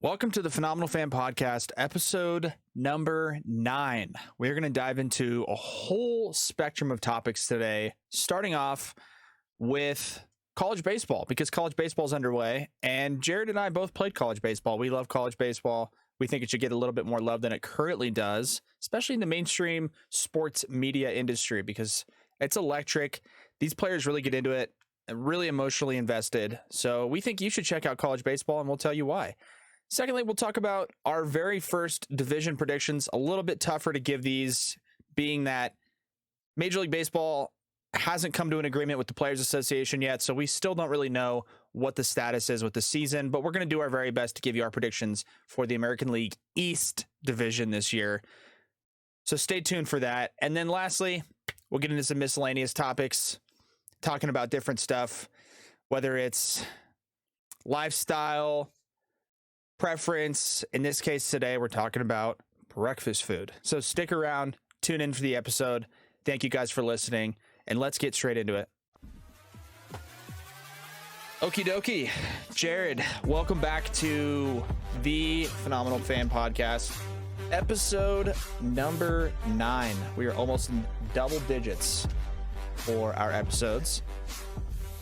Welcome to the Phenomenal Fan Podcast, episode number 9. We're going to dive into a whole spectrum of topics today, starting off with college baseball, because college baseball is underway, and Jared and I both played college baseball. We love college baseball. We think it should get a little bit more love than it currently does, especially in the mainstream sports media industry, because it's electric. These players really get into it and really emotionally invested. So we think you should check out college baseball, and we'll tell you why. Secondly, we'll talk about our very first division predictions. A little bit tougher to give these, being that Major League Baseball hasn't come to an agreement with the Players Association yet, so we still don't really know what the status is with the season, but we're going to do our very best to give you our predictions for the American League East division this year. So stay tuned for that. And then lastly, we'll get into some miscellaneous topics, talking about different stuff, whether it's lifestyle, preference. In this case today, we're talking about breakfast food. So stick around, tune in for the episode. Thank you guys for listening, and let's get straight into it. Okie dokie. Jared, welcome back to the Phenomenal Fan Podcast, episode number 9. We are almost in double digits for our episodes.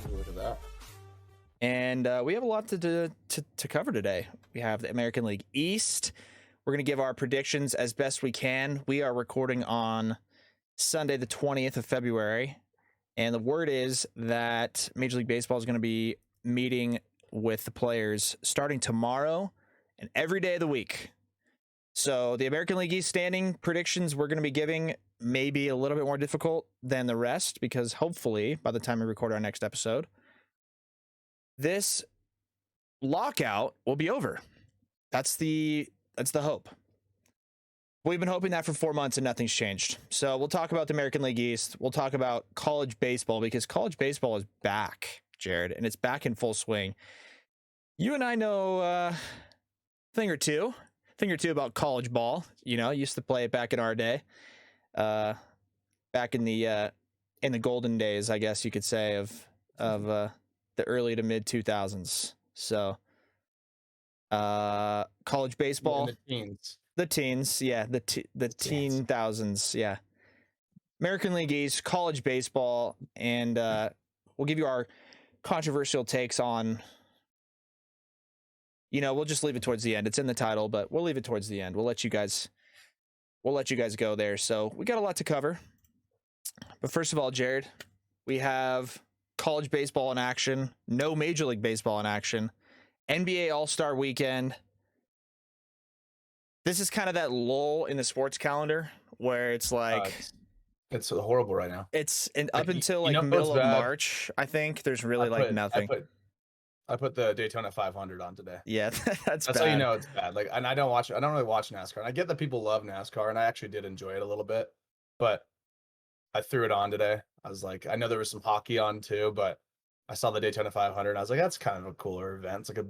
Look at that. And we have a lot to cover today. We have the American League East. We're going to give our predictions as best we can. We are recording on Sunday, the 20th of February. And the word is that Major League Baseball is going to be meeting with the players starting tomorrow and every day of the week. So the American League East standing predictions we're going to be giving may be a little bit more difficult than the rest, because hopefully by the time we record our next episode, this lockout will be over. That's the hope. We've been hoping that for 4 months and nothing's changed. So we'll talk about the American League East. We'll talk about college baseball, because college baseball is back, Jared, and it's back in full swing. You and I know a thing or two about college ball. You know, used to play it back in our day, back in the golden days, I guess you could say, of the early to mid 2000s. So college baseball, the teens, yeah, the teen thousands, yeah. American League East, college baseball, and we'll give you our controversial takes on, you know, we'll just leave it towards the end. It's in the title, but we'll leave it towards the end. We'll let you guys go there. So we got a lot to cover. But first of all, Jared, we have college baseball in action, no Major League Baseball in action, NBA All-Star Weekend. This is kind of that lull in the sports calendar where it's like it's horrible right now. It's up until like middle of March, I think. There's really nothing. I put the Daytona 500 on today. Yeah, that's bad. How you know it's bad. Like, and I don't really watch NASCAR. And I get that people love NASCAR, and I actually did enjoy it a little bit, but I threw it on today. I was like, I know there was some hockey on too, but I saw the Daytona 500. I was like, that's kind of a cooler event. It's like a,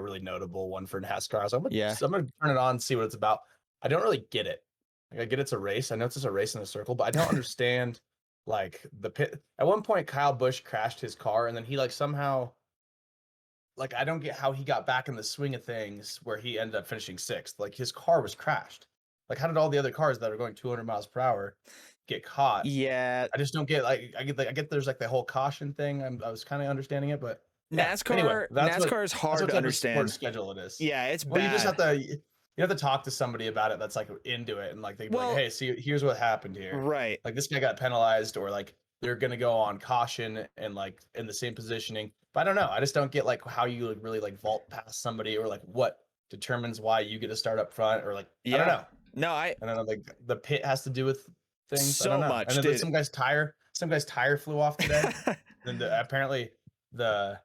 really notable one for NASCAR. I was like, I'm going to turn it on and see what it's about. I don't really get it. Like, I get it's a race. I know it's just a race in a circle, but I don't understand like the pit. At one point, Kyle Busch crashed his car, and then he like somehow, like, I don't get how he got back in the swing of things where he ended up finishing 6th. Like, his car was crashed. Like, how did all the other cars that are going 200 miles per hour get caught? Yeah, I just don't get, like, I get there's like the whole caution thing. I was kind of understanding it, but NASCAR, anyway, NASCAR is hard to understand. Schedule it is. Yeah, it's well, bad. You have to talk to somebody about it that's like into it, and like they like, hey, see, here's what happened here. Right. Like, this guy got penalized, or like they're gonna go on caution and like in the same positioning. But I don't know. I just don't get like how you like really like vault past somebody, or like what determines why you get to start up front, or like I don't know. No, I don't know. Like the pit has to do with things. So I don't know. much. And then some guy's tire flew off today. And apparently the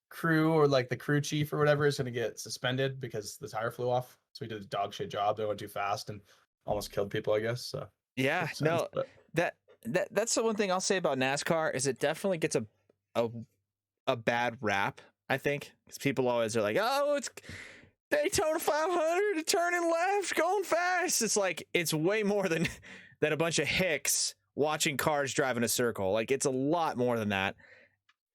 crew, or like the crew chief or whatever, is going to get suspended because the tire flew off. So he did a dog shit job. They went too fast and almost killed people, I guess. So yeah, no, that's the one thing I'll say about NASCAR is it definitely gets a bad rap, I think, because people always are like, oh, it's Daytona 500, turning left, going fast. It's like, it's way more than a bunch of hicks watching cars drive in a circle. Like, it's a lot more than that.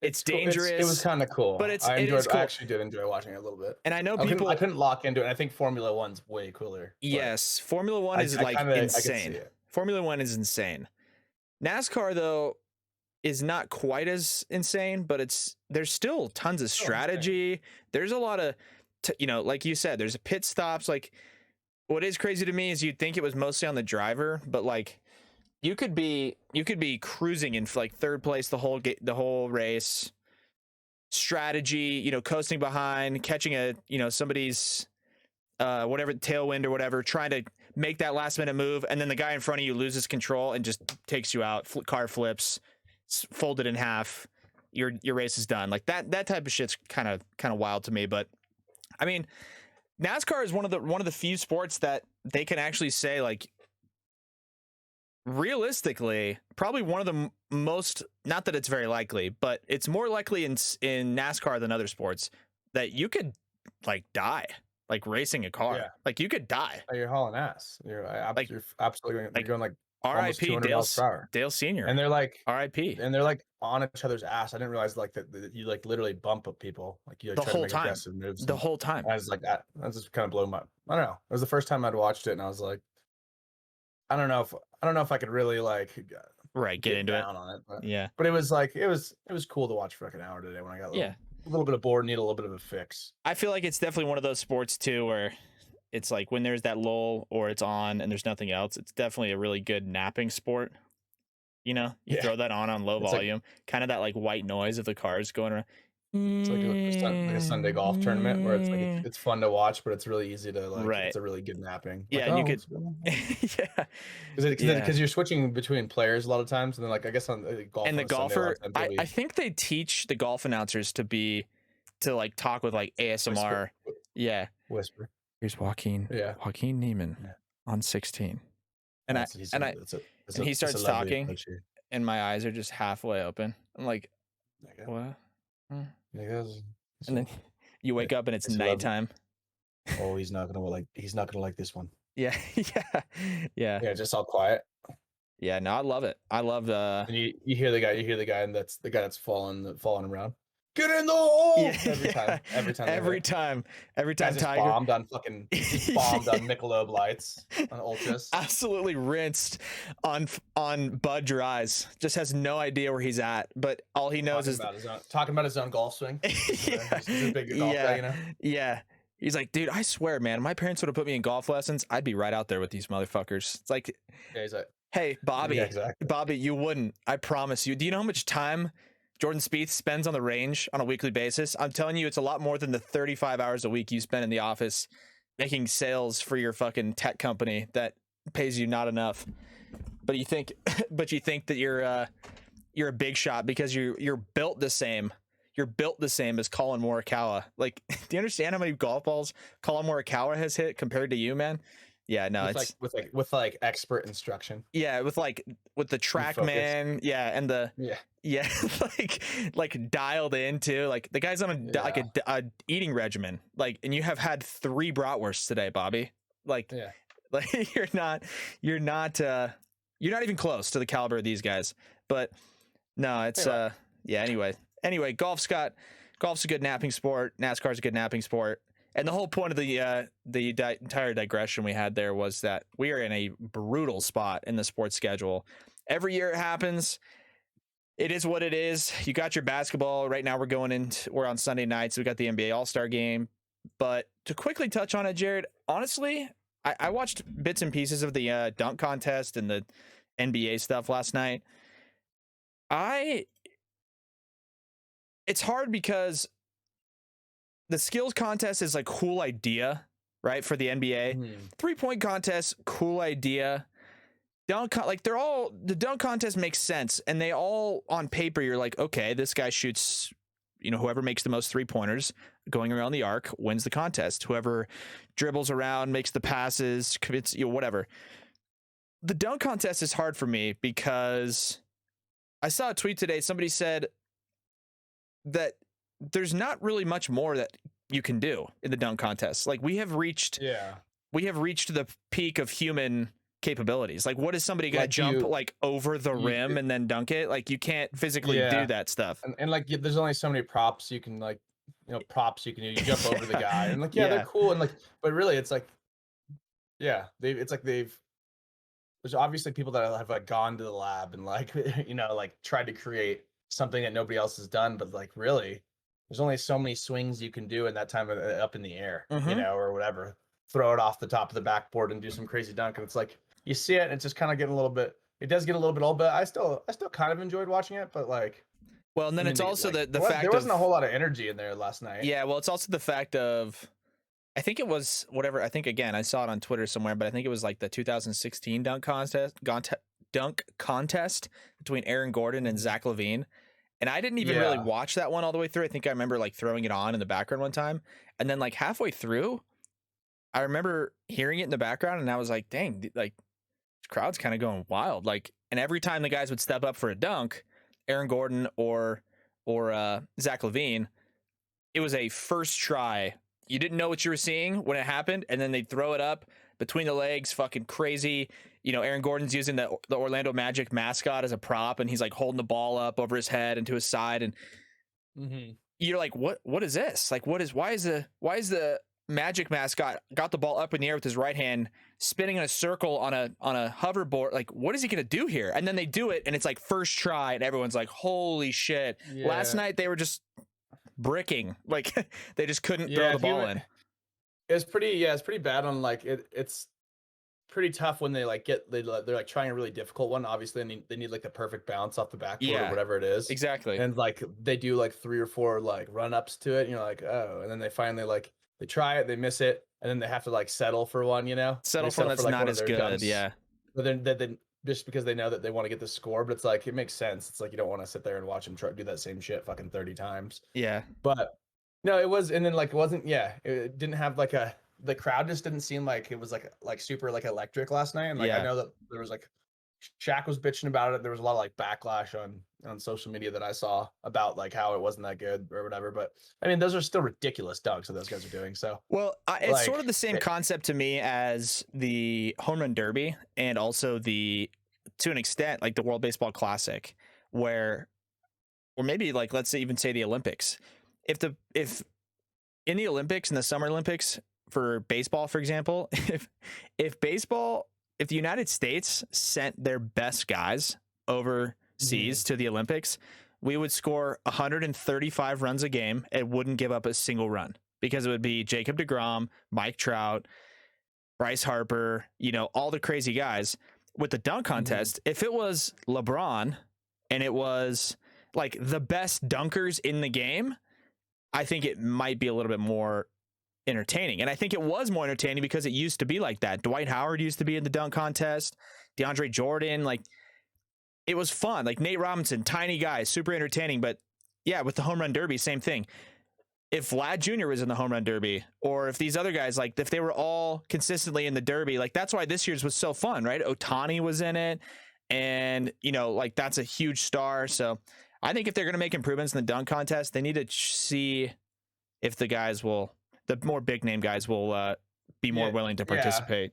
It's cool. dangerous. It was kind of cool. But I cool. actually did enjoy watching it a little bit. And I know I couldn't lock into it. I think Formula One's way cooler. Yes, Formula One is like insane. Formula One is insane. NASCAR though is not quite as insane, but there's still tons of strategy. There's a lot of, like you said, there's pit stops. Like, what is crazy to me is you'd think it was mostly on the driver, but like you could be cruising in like third place the whole race. Strategy, coasting behind, catching a somebody's whatever tailwind or whatever, trying to make that last minute move, and then the guy in front of you loses control and just takes you out. Car flips, folded in half. Your race is done. Like that type of shit's kind of wild to me. But I mean, NASCAR is one of the few sports that they can actually say, like, realistically, probably one of the most, not that it's very likely, but it's more likely in NASCAR than other sports that you could like die, like racing a car. Like you could die. You're hauling ass. You're absolutely you're going like R.I.P. Dale Senior. And they're like R.I.P. And they're like on each other's ass. I didn't realize like that you like literally bump up people. Like you like, the whole time. Moves the whole time. I was like that just kind of blew my. I don't know. It was the first time I'd watched it, and I was like, I don't know if I could really like get into it. On it, but, yeah. But it was like it was cool to watch for like an hour today when I got a little bit of bored, need a little bit of a fix. I feel like it's definitely one of those sports too where it's like when there's that lull or it's on and there's nothing else, it's definitely a really good napping sport. You throw that on low volume, kind of that like white noise of the cars going around. It's like a Sunday golf tournament where it's like it's fun to watch, but it's really easy to like. Right. It's a really good napping. Yeah, like, you could. Because you're switching between players a lot of times, and then like I guess on golf and the golfer, I think they teach the golf announcers to like talk with like ASMR. Whisper. Here's Joaquin. Yeah. Joaquin Neiman on 16, and he starts talking, and my eyes are just halfway open. I'm like, what? And then you wake up and it's nighttime. Oh, he's not gonna like this one. Yeah. Just all quiet. Yeah, no, I love it. I love and you hear the guy, and that's the guy that's falling around. Get in the hole! Yeah. Every time. Tiger bombed on Michelob Lights on Ultras. Absolutely rinsed on Bud Dries. Just has no idea where he's at, but all he knows is talking about his own golf swing. He's a big golf guy, Yeah. He's like, dude, I swear, man, if my parents would have put me in golf lessons, I'd be right out there with these motherfuckers. It's like, he's like, hey, Bobby, Bobby, you wouldn't. I promise you. Do you know how much time Jordan Spieth spends on the range on a weekly basis? I'm telling you, it's a lot more than the 35 hours a week you spend in the office making sales for your fucking tech company that pays you not enough. But you think that you're a big shot because you're built the same. You're built the same as Colin Morikawa. Like, do you understand how many golf balls Colin Morikawa has hit compared to you, man? Yeah, no, it's with expert instruction. Yeah, with the TrackMan, like dialed into, like the guy's on a eating regimen, like, and you have had 3 bratwursts today, Bobby. Like you're not even close to the caliber of these guys. But no, it's Anyway, golf's a good napping sport. NASCAR's a good napping sport. And the whole point of the entire digression we had there was that we are in a brutal spot in the sports schedule. Every year it happens. It is what it is. You got your basketball. Right now we're on Sunday nights. We got the NBA All-Star game. But to quickly touch on it, Jared, honestly, I watched bits and pieces of the dunk contest and the NBA stuff last night. It's hard because the skills contest is like cool idea, right? For the NBA. 3-point contest, cool idea. The dunk contest makes sense. And they all on paper, you're like, okay, this guy shoots, whoever makes the most 3-pointers going around the arc wins the contest. Whoever dribbles around, makes the passes, commits, whatever. The dunk contest is hard for me because I saw a tweet today. Somebody said that there's not really much more that you can do in the dunk contest. Like we have reached the peak of human capabilities. Like, what is somebody gonna Like jump like over the you rim and then dunk it? Like, you can't physically do yeah, that stuff. and like there's only so many props you can like, props you can do. You jump over the Yeah, guy, and like yeah, they're yeah, cool, and like, but really it's like yeah, it's like there's obviously people that have like gone to the lab and like like tried to create something that nobody else has done, but like really, there's only so many swings you can do in that time up in the air, hmm or whatever. Throw it off the top of the backboard and do some crazy dunk, and it's like you see it, and it's just kind of getting a little bit. It does get a little bit old, but I still kind of enjoyed watching it, but like. Well, and I then mean, it's also the there fact wasn't a of whole lot of energy in there last night. yeah. Well, it's also the fact of I think it was whatever. I think again, I saw it on Twitter somewhere, but I think it was like the 2016 dunk contest between Aaron Gordon and Zach LaVine. And I didn't even really Yeah. watch that one all the way through. I think I remember like throwing it on in the background one time, and then like halfway through, I remember hearing it in the background, and I was like, "Dang, like this crowd's kind of going wild!" Like, and every time the guys would step up for a dunk, Aaron Gordon or Zach LaVine, it was a first try. You didn't know what you were seeing when it happened, and then they'd throw it up between the legs, fucking crazy. Aaron Gordon's using the Orlando Magic mascot as a prop, and he's like holding the ball up over his head and to his side, and you're like, what is this? Like, why is the Magic mascot got the ball up in the air with his right hand, spinning in a circle on a hoverboard? Like, what is he gonna do here? And then they do it, and it's like first try, and everyone's like, holy shit. Yeah. Last night they were just bricking, like they just couldn't throw the ball in. It's pretty bad on like it's pretty tough when they like they're like trying a really difficult one. Obviously, they need like the perfect bounce off the backboard or whatever it is. Exactly. And like they do like 3 or 4 like run ups to it, and you're like, oh, and then they finally like they try it, they miss it, and then they have to like settle for one, Settle for one that's like, not one of as their good. dunks. Yeah. But then just because they know that they want to get the score, but it's like it makes sense. It's like you don't want to sit there and watch them try do that same shit fucking 30 times. Yeah. But no, it was, and then like it wasn't. Yeah, it didn't have like the crowd just didn't seem like it was like super like electric last night. And like I know that there was like Shaq was bitching about it. There was a lot of like backlash on social media that I saw about like how it wasn't that good or whatever. But I mean, those are still ridiculous dunks that those guys are doing. So well, it's like, sort of the same concept to me as the home run derby, and also to an extent like the World Baseball Classic, or maybe like let's even say the Olympics. If in the Olympics, in the Summer Olympics for baseball, for example, if the United States sent their best guys overseas to the Olympics, we would score 135 runs a game and wouldn't give up a single run, because it would be Jacob deGrom, Mike Trout, Bryce Harper, all the crazy guys. With the dunk contest, if it was LeBron and it was like the best dunkers in the game, I think it might be a little bit more entertaining. And I think it was more entertaining because it used to be like that. Dwight Howard used to be in the dunk contest, DeAndre Jordan, like it was fun. Like Nate Robinson, tiny guy, super entertaining. But yeah, with the home run derby, same thing. If Vlad Jr. was in the home run derby, or if these other guys, like if they were all consistently in the derby, like that's why this year's was so fun, right? Ohtani was in it, and like that's a huge star. So I think if they're going to make improvements in the dunk contest, they need to see if the more big name guys will be more willing to participate,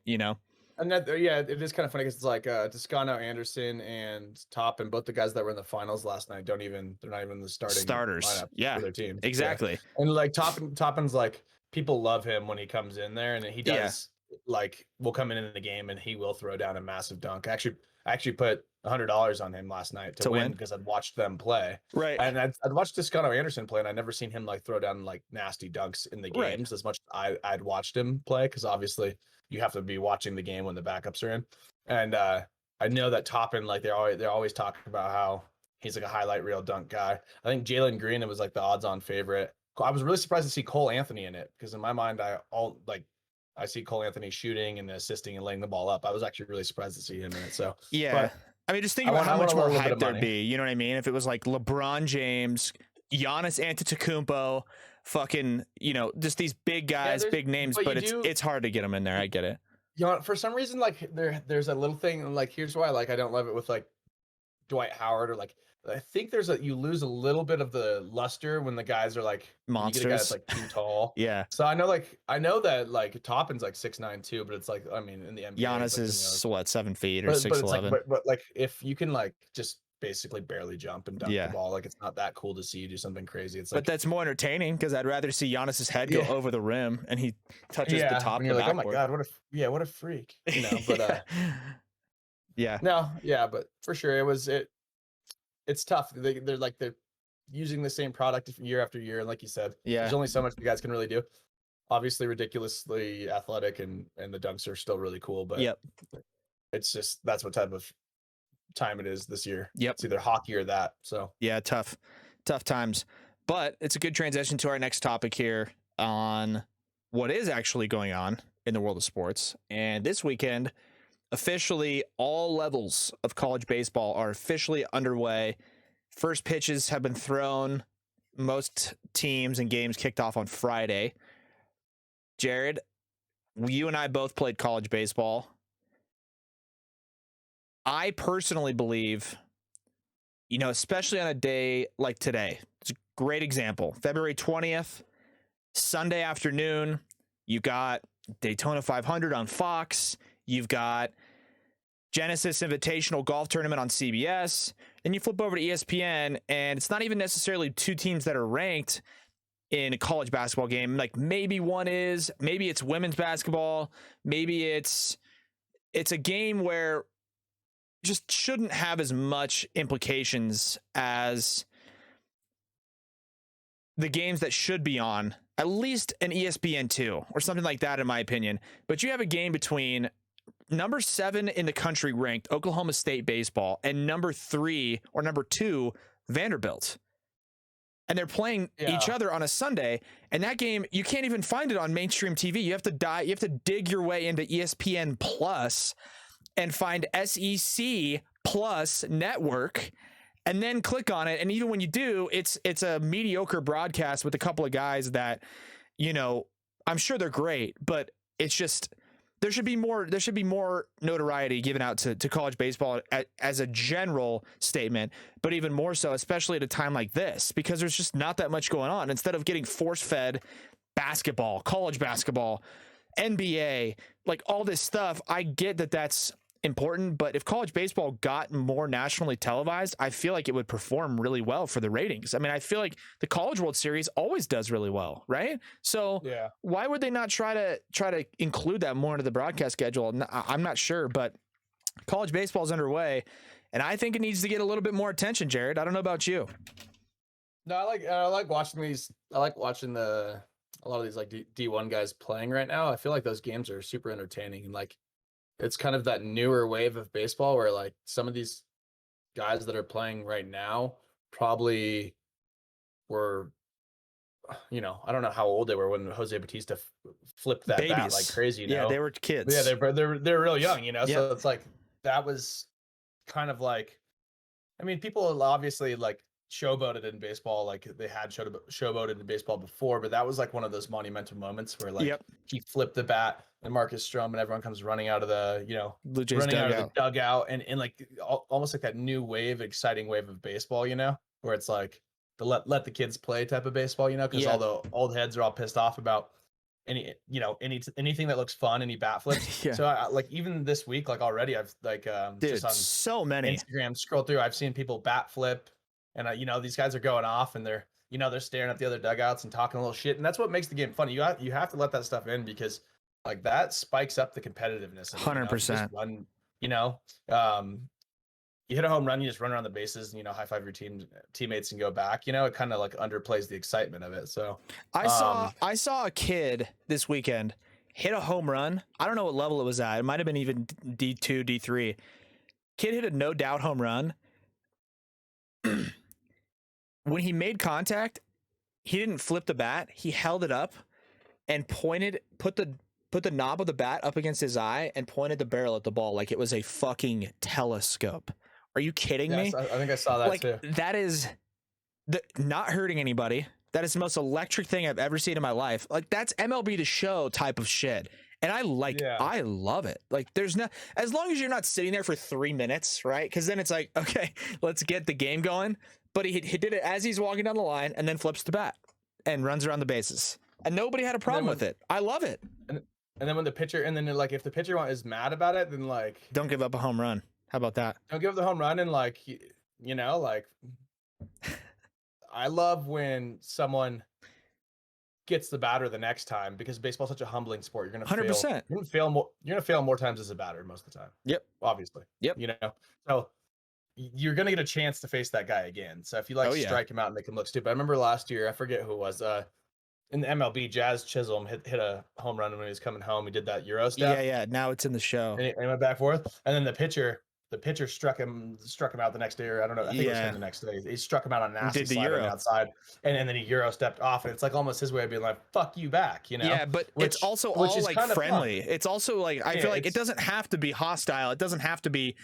And that, it is kind of funny because it's like Toscano, Anderson, and Top, and both the guys that were in the finals last night they're not even the starters lineup for their team. Exactly. Yeah. And like Toppin's like, people love him when he comes in there, and he does like will come in the game and he will throw down a massive dunk. I actually put $100 on him last night to win because I'd watched them play. Right. And I'd watched Toscano Anderson play, and I'd never seen him like throw down like nasty dunks in the games as much as I'd watched him play, because obviously you have to be watching the game when the backups are in. And I know that Toppin, like they're always talking about how he's like a highlight reel dunk guy. I think Jalen Green, it was like the odds-on favorite. I was really surprised to see Cole Anthony in it, because in my mind I see Cole Anthony shooting and assisting and laying the ball up. I was actually really surprised to see him in it. So yeah, but I mean, just think about how much more hype there'd be. You know what I mean? If it was like LeBron James, Giannis Antetokounmpo, fucking, just these big guys, big names, but it's hard to get them in there. I get it. For some reason, like there's a little thing, like here's why, like I don't love it with like Dwight Howard, or like I think you lose a little bit of the luster when the guys are like Monsters. You get a guy that's like too tall. Yeah. So I know that like Toppin's like 6'9" too, but it's like, I mean, in the NBA, Giannis is what, 7 feet or 6'11"? but like if you can like just basically barely jump and dunk the ball, like it's not that cool to see you do something crazy. It's like, but that's more entertaining because I'd rather see Giannis's head go over the rim and he touches the top. And you're like, oh my god, what a freak, you know. But but for sure it's tough. They're using the same product year after year, and like you said, there's only so much the guys can really do. Obviously, ridiculously athletic, and the dunks are still really cool. But it's just that's what type of time it is this year. It's either hockey or that. So tough times. But it's a good transition to our next topic here on what is actually going on in the world of sports. And this weekend, officially, all levels of college baseball are officially underway. First pitches have been thrown. Most teams and games kicked off on Friday. Jared, you and I both played college baseball. I personally believe, you know, especially on a day like today, it's a great example. February 20th, Sunday afternoon, you got Daytona 500 on Fox. You've got Genesis Invitational Golf Tournament on CBS. Then you flip over to ESPN, and it's not even necessarily two teams that are ranked in a college basketball game. Like maybe one is, maybe it's women's basketball, maybe it's a game where just shouldn't have as much implications as the games that should be on, at least an ESPN2 or something like that, in my opinion. But you have a game between number 7 in the country ranked Oklahoma State baseball and number 3 or number 2 Vanderbilt. And they're playing each other on a Sunday. And that game, you can't even find it on mainstream TV. You have to dig your way into ESPN Plus and find SEC Plus network and then click on it. And even when you do, it's a mediocre broadcast with a couple of guys that, you know, I'm sure they're great, but it's just, there should be more notoriety given out to college baseball as a general statement, but even more so, especially at a time like this, because there's just not that much going on. Instead of getting force-fed basketball, college basketball, NBA, like all this stuff, I get that that's important, but if college baseball got more nationally televised, I feel like it would perform really well for the ratings. I mean, I feel like the College World Series always does really well, right? So why would they not try to include that more into the broadcast schedule? I'm not sure, but college baseball is underway, and I think it needs to get a little bit more attention, Jared. I don't know about you. No, I like watching these. I like watching a lot of these like D1 guys playing right now. I feel like those games are super entertaining, and like it's kind of that newer wave of baseball where like some of these guys that are playing right now probably were, you know, I don't know how old they were when Jose Bautista flipped that bat like crazy. You know? Yeah, they were kids. Yeah, they're real young, you know. So it's like that was kind of like, I mean, people obviously like showboated in baseball, like they had showboated in baseball before, but that was like one of those monumental moments where like he flipped the bat and Marcus Stroman and everyone comes running out of the, you know, out of the dugout and like almost like that new wave, exciting wave of baseball, you know, where it's like the let the kids play type of baseball, you know, because all the old heads are all pissed off about anything that looks fun, any bat flips. So like even this week, like already I've like just on so many Instagram scroll through, I've seen people bat flip. And, you know, these guys are going off and they're staring at the other dugouts and talking a little shit. And that's what makes the game fun. You have to let that stuff in because, like, that spikes up the competitiveness. 100%. You know, you hit a home run, you just run around the bases and, you know, high five your teammates and go back. You know, it kind of, like, underplays the excitement of it. So I saw a kid this weekend hit a home run. I don't know what level it was at. It might have been even D2, D3. Kid hit a no-doubt home run. When he made contact, he didn't flip the bat. He held it up and put the knob of the bat up against his eye and pointed the barrel at the ball like it was a fucking telescope. Are you kidding me? I think I saw that too. That is not hurting anybody. That is the most electric thing I've ever seen in my life. Like that's MLB The Show type of shit. And I love it. Like there's no, as long as you're not sitting there for 3 minutes, right? Because then it's like, okay, let's get the game going. But he did it as he's walking down the line and then flips the bat and runs around the bases. And nobody had a problem with it. I love it. And then when the pitcher, and then like if the pitcher is mad about it, then like don't give up a home run. How about that? Don't give up the home run, and like like I love when someone gets the batter the next time, because baseball's such a humbling sport. You're gonna 100%. You're gonna fail more. You're gonna fail more times as a batter most of the time. Yep. Obviously. Yep. So you're gonna get a chance to face that guy again. So if you strike him out and make him look stupid. I remember last year, I forget who it was. In the MLB, Jazz Chisholm hit a home run when he was coming home. He did that Euro step. Yeah. Now it's in the show. And he went back and forth, and then the pitcher struck him out the next day, or I don't know. I think it was him the next day. He struck him out on a nasty slide on the outside, and then he Euro stepped off, and it's like almost his way of being like, "Fuck you back," Yeah, but it's also all like friendly. It's also like I feel like it doesn't have to be hostile. It doesn't have to be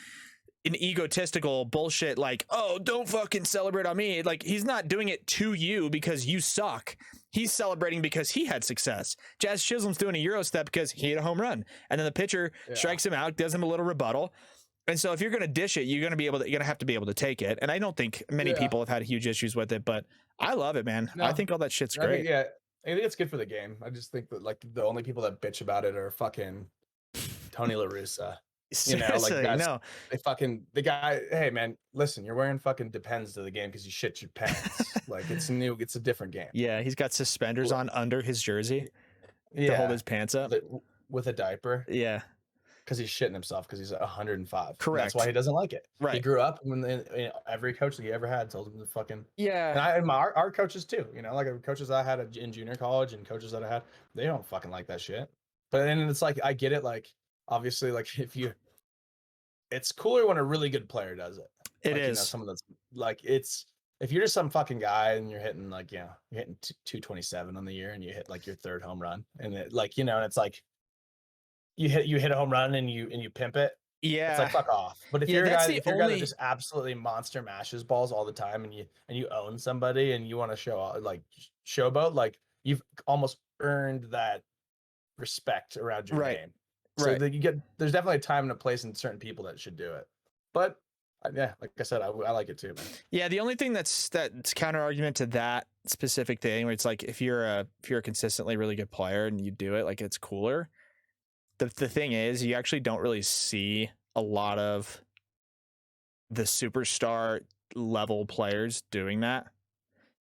an egotistical bullshit like, "Oh, don't fucking celebrate on me." Like he's not doing it to you because you suck. He's celebrating because he had success. Jazz Chisholm's doing a Euro step because he hit a home run, and then the pitcher strikes him out, does him a little rebuttal. And so if you're going to dish it, you're going to have to be able to take it. And I don't think many people have had huge issues with it, but I love it, man. No, I think all that shit's great. I think it's good for the game. I just think that like the only people that bitch about it are fucking Tony La Russa. The guy, hey man, listen, you're wearing fucking Depends to the game because you shit your pants. Like it's new, it's a different game. Yeah, he's got suspenders on under his jersey to hold his pants up with a diaper. Yeah. Because he's shitting himself because he's 105. Correct. That's why he doesn't like it. Right. He grew up when every coach that he ever had told him to fucking. Yeah. And our coaches too. Like coaches I had in junior college and coaches that I had, they don't fucking like that shit. But then it's like I get it. Like obviously, like it's cooler when a really good player does it. It is. Someone that's like it's. If you're just some fucking guy and you're hitting like you're hitting 227 on the year and you hit like your third home run and it like and it's like. You hit a home run and you pimp it. Yeah, it's like fuck off. But if you're a guy that just absolutely monster mashes balls all the time and you own somebody and you want to showboat, like you've almost earned that respect around your name. So there's definitely a time and a place and certain people that should do it. But yeah, like I said, I like it too, man. Yeah, the only thing that's counter argument to that specific thing where it's like if you're a consistently really good player and you do it, like it's cooler. The thing is, you actually don't really see a lot of the superstar level players doing that.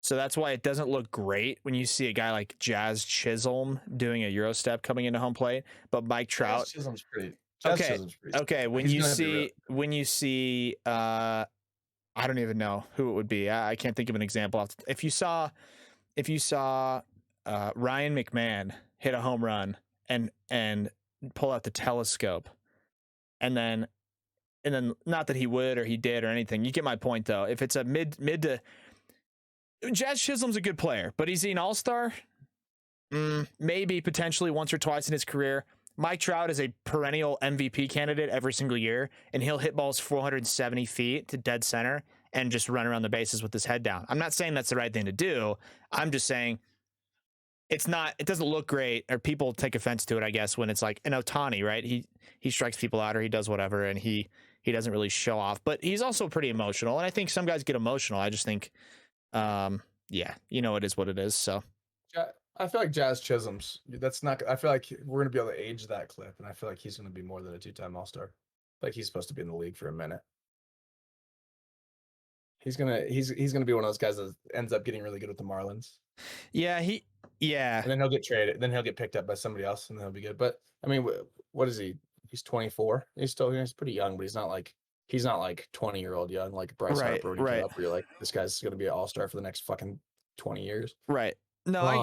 So that's why it doesn't look great when you see a guy like Jazz Chisholm doing a Euro step coming into home plate. But Mike Trout. Chisholm's pretty. Okay. When you see, I don't even know who it would be. I can't think of an example. If you saw Ryan McMahon hit a home run and pull out the telescope and then not that he would or he did or anything, you get my point though. If it's a mid to Jazz Chisholm's a good player, but is he an all-star? Maybe potentially once or twice in his career. Mike Trout is a perennial MVP candidate every single year, and he'll hit balls 470 feet to dead center and just run around the bases with his head down. I'm not saying that's the right thing to do. I'm just saying it doesn't look great, or people take offense to it, I guess, when it's like an Ohtani, right? He strikes people out or he does whatever, and he doesn't really show off. But he's also pretty emotional, and I think some guys get emotional. I just think, it is what it is. So I feel like Jazz Chisholm's. I feel like we're gonna be able to age that clip, and I feel like he's gonna be more than a 2-time All-Star. Like he's supposed to be in the league for a minute. He's gonna be one of those guys that ends up getting really good with the Marlins. Yeah, and then he'll get traded. Then he'll get picked up by somebody else, and then he'll be good. But I mean, what is he? He's 24. He's pretty young, but he's not like 20-year-old young like Bryce Harper. When he came up, where you're like, this guy's gonna be an All-Star for the next fucking 20 years. Right. No, I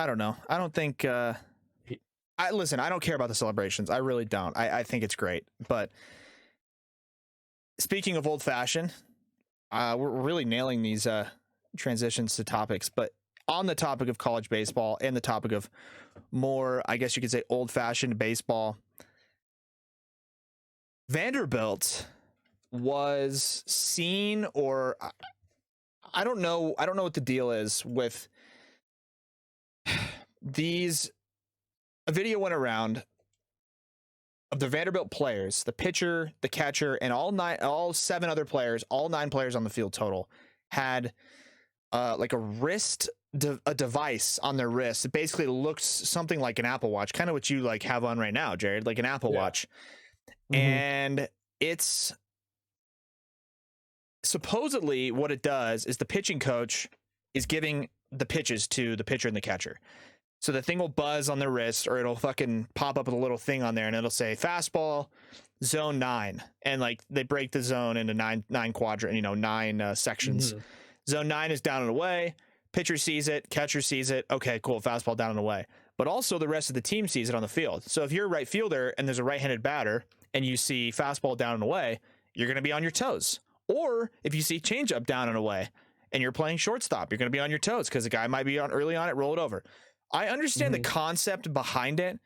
don't know. I don't think. I don't care about the celebrations. I really don't. I think it's great. But speaking of old fashioned, we're really nailing these transitions to topics. But on the topic of college baseball and the topic of more, I guess you could say, old fashioned baseball, Vanderbilt was seen, or I don't know what the deal is with these a video went around of the Vanderbilt players, the pitcher, the catcher, and all 7 other players, all 9 players on the field total, had like a device on their wrist. It basically looks something like an Apple Watch, kind of what you like have on right now, Jared, like an Apple Watch. And it's supposedly what it does is the pitching coach is giving the pitches to the pitcher and the catcher. So the thing will buzz on their wrist, or it'll fucking pop up with a little thing on there, and it'll say fastball, zone 9, and like they break the zone into nine quadrant, 9 sections. Zone 9 is down and away. Pitcher sees it, catcher sees it. Okay, cool, fastball down and away. But also the rest of the team sees it on the field. So if you're a right fielder and there's a right-handed batter and you see fastball down and away, you're going to be on your toes. Or if you see changeup down and away and you're playing shortstop, you're going to be on your toes because the guy might be on early on it, roll it over. I understand the concept behind it,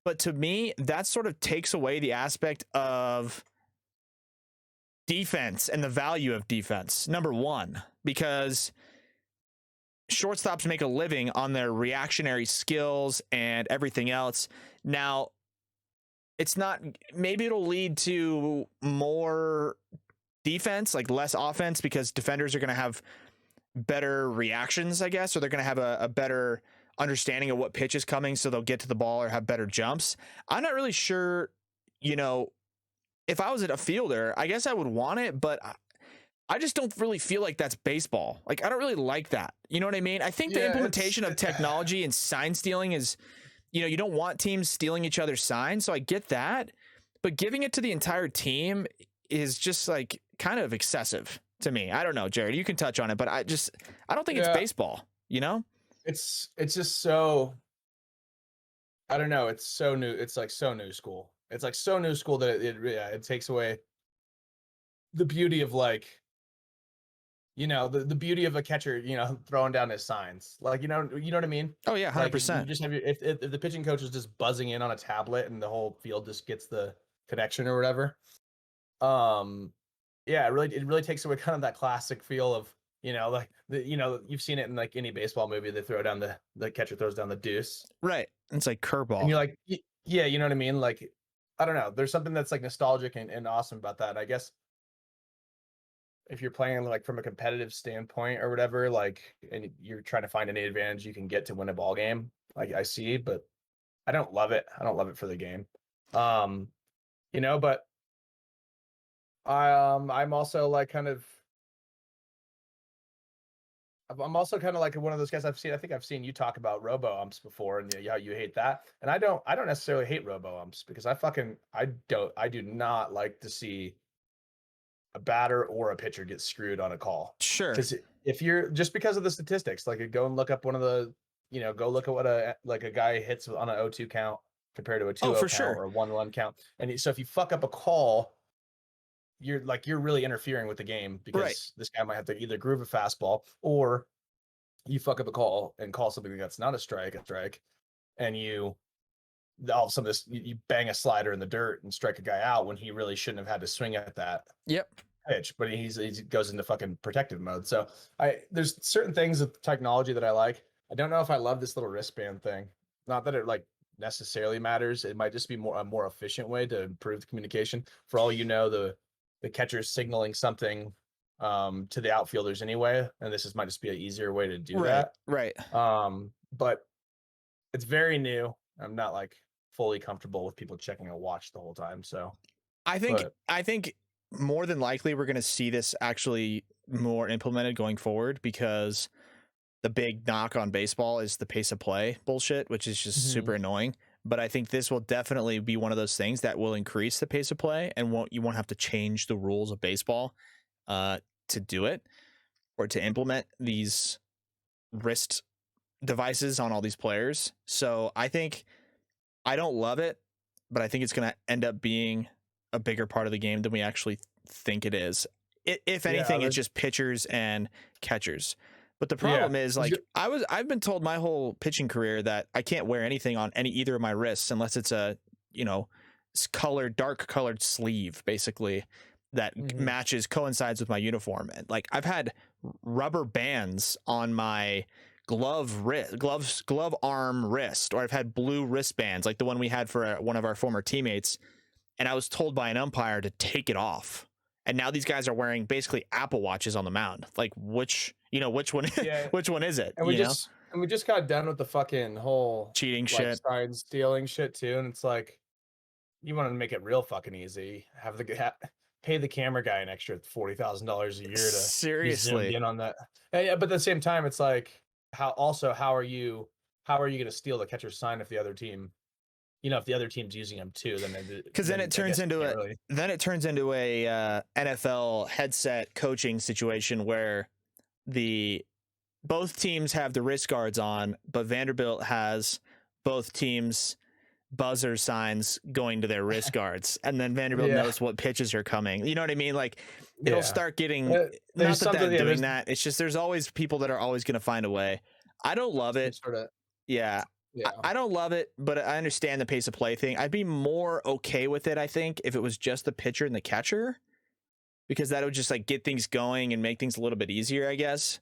but to me, that sort of takes away the aspect of defense and the value of defense, number one, because shortstops make a living on their reactionary skills and everything else. Now, maybe it'll lead to more defense, like less offense, because defenders are going to have better reactions, I guess, or they're going to have a better understanding of what pitch is coming, so they'll get to the ball or have better jumps. I'm not really sure, if I was a fielder, I guess I would want it, but I just don't really feel like that's baseball. Like, I don't really like that. You know what I mean? I think the implementation of technology and sign stealing is, you don't want teams stealing each other's signs, so I get that, but giving it to the entire team is just like kind of excessive to me. I don't know, Jared, you can touch on it, but I don't think it's baseball, It's just so, I don't know. It's so new. It's like so new school. It's like so new school that it takes away the beauty of like, the beauty of a catcher, throwing down his signs. Like, you know what I mean? Oh yeah, 100%. Like, you just have if the pitching coach is just buzzing in on a tablet and the whole field just gets the connection or whatever. It really takes away kind of that classic feel of, you've seen it in like any baseball movie. They throw down the catcher throws down the deuce. Right. It's like curveball. And you're like, yeah, you know what I mean? Like, I don't know. There's something that's like nostalgic and awesome about that. I guess if you're playing like from a competitive standpoint or whatever, like, and you're trying to find any advantage you can get to win a ball game, like I see, but I don't love it. I don't love it for the game. But I'm also like I'm also kind of like one of those guys I think I've seen you talk about robo umps before, and how you hate that. And I don't necessarily hate robo umps, because I do not like to see a batter or a pitcher get screwed on a call. Sure. Because if you're just because of the statistics, like go and look up one of the, go look at what a guy hits on an 0-2 count compared to a 2-0 count sure. or a 1-1 count. And so if you fuck up a call, you're really interfering with the game, because this guy might have to either groove a fastball, or you fuck up a call and call something that's not a strike, and you all of a sudden you bang a slider in the dirt and strike a guy out when he really shouldn't have had to swing at that pitch, but he goes into fucking protective mode. So there's certain things with technology that I like. I don't know if I love this little wristband thing. Not that it like necessarily matters. It might just be a more efficient way to improve the communication. For all you know, the catcher's signaling something to the outfielders anyway, and might just be an easier way to do that. Right. But it's very new. I'm not like fully comfortable with people checking a watch the whole time. So I think more than likely we're going to see this actually more implemented going forward, because the big knock on baseball is the pace of play bullshit, which is just super annoying. But I think this will definitely be one of those things that will increase the pace of play, and you won't have to change the rules of baseball to do it, or to implement these wrist devices on all these players. So I don't love it, but I think it's going to end up being a bigger part of the game than we actually think it is. If anything, it's just pitchers and catchers. But the problem is, like, I've been told my whole pitching career that I can't wear anything on either of my wrists unless it's a, dark colored sleeve, basically, that coincides with my uniform. And like, I've had rubber bands on my glove arm wrist, or I've had blue wristbands like the one we had for one of our former teammates, and I was told by an umpire to take it off. And now these guys are wearing basically Apple Watches on the mound. Like which one Yeah. which one is it? And we just got done with the fucking whole Cheating like, shit. sign stealing shit too, and it's like you want to make it real fucking easy. Pay the camera guy an extra $40,000 a year to seriously be zoomed in on that. Yeah, but at the same time, it's like how are you going to steal the catcher's sign if the other team, if the other team's using them too, then because then it turns into a NFL headset coaching situation where both teams have the wrist guards on, but Vanderbilt has both teams buzzer signs going to their wrist guards, and then Vanderbilt knows what pitches are coming. You know what I mean? Like it'll start getting not that they're doing that. It's just there's always people that are always going to find a way. I don't love it. I don't love it, but I understand the pace of play thing. I'd be more okay with it, I think, if it was just the pitcher and the catcher, because that would just like get things going and make things a little bit easier, I guess.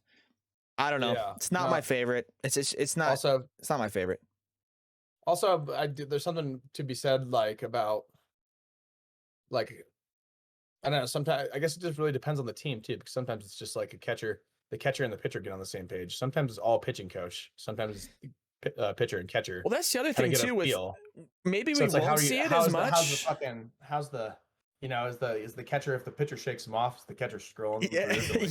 I don't know. Yeah, it's not my favorite. It's not my favorite. Also, there's something to be said about I don't know. Sometimes I guess it just really depends on the team too, because sometimes it's just like the catcher and the pitcher get on the same page. Sometimes it's all pitching coach. Sometimes it's pitcher and catcher. Well, that's the other thing too. With maybe we won't see it as much. Is the catcher, if the pitcher shakes him off, is the catcher scrolling?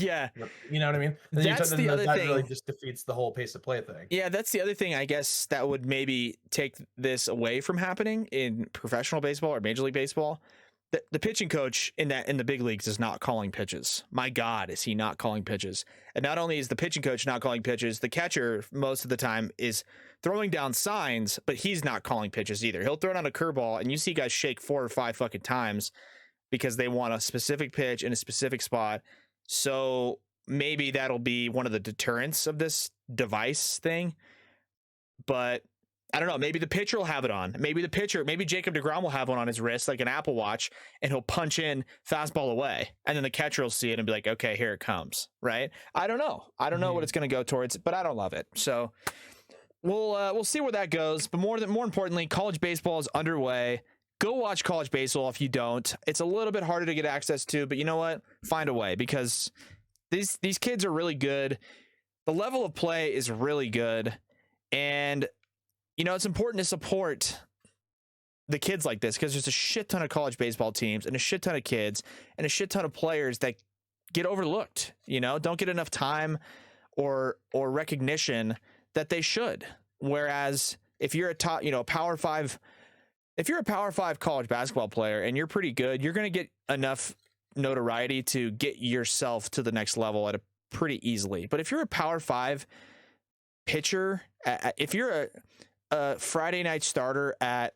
Yeah. You know what I mean? That's the other thing. That really just defeats the whole pace of play thing. Yeah, that's the other thing, I guess, that would maybe take this away from happening in professional baseball or Major League Baseball. The pitching coach in the big leagues is not calling pitches. My God, is he not calling pitches? And not only is the pitching coach not calling pitches, the catcher most of the time is throwing down signs, but he's not calling pitches either. He'll throw it on a curveball, and you see guys shake 4 or 5 fucking times because they want a specific pitch in a specific spot. So maybe that'll be one of the deterrents of this device thing. But I don't know. Maybe the pitcher will have it on. Maybe Jacob deGrom will have one on his wrist, like an Apple Watch, and he'll punch in fastball away. And then the catcher will see it and be like, okay, here it comes. Right? I don't know. I don't know what it's going to go towards, but I don't love it. So we'll see where that goes. But more importantly, college baseball is underway. Go watch college baseball if you don't. It's a little bit harder to get access to, but you know what? Find a way, because these kids are really good. The level of play is really good. And, it's important to support the kids like this, because there's a shit ton of college baseball teams and a shit ton of kids and a shit ton of players that get overlooked, don't get enough time or recognition that they should. Whereas if you're a top, Power 5, if you're a Power 5 college basketball player and you're pretty good, you're going to get enough notoriety to get yourself to the next level at a pretty easily. But if you're a Power 5 pitcher, if you're a Friday night starter at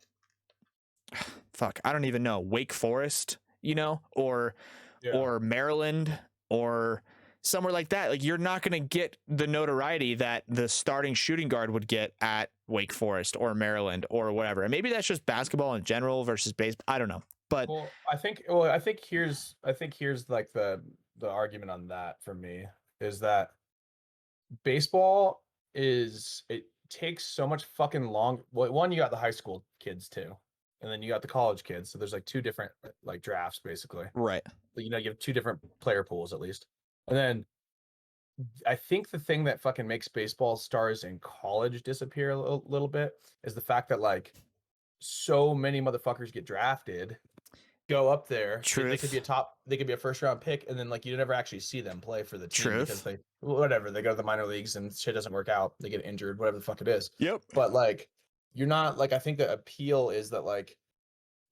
I don't even know, Wake Forest, or Maryland or somewhere like that, like you're not going to get the notoriety that the starting shooting guard would get at Wake Forest or Maryland or whatever. And maybe that's just basketball in general versus baseball. I don't know. But I think here's like the argument on that for me is that baseball it takes so much fucking long. Well, one, you got the high school kids too, and then you got the college kids. So there's like 2 different like drafts basically. Right. But, you have 2 different player pools at least. And then I think the thing that fucking makes baseball stars in college disappear a little bit is the fact that like so many motherfuckers get drafted, go up there. They could be a first round pick, and then like you never actually see them play for the team because they go to the minor leagues and shit doesn't work out. They get injured, whatever the fuck it is. Yep. But like you're not like, I think the appeal is that like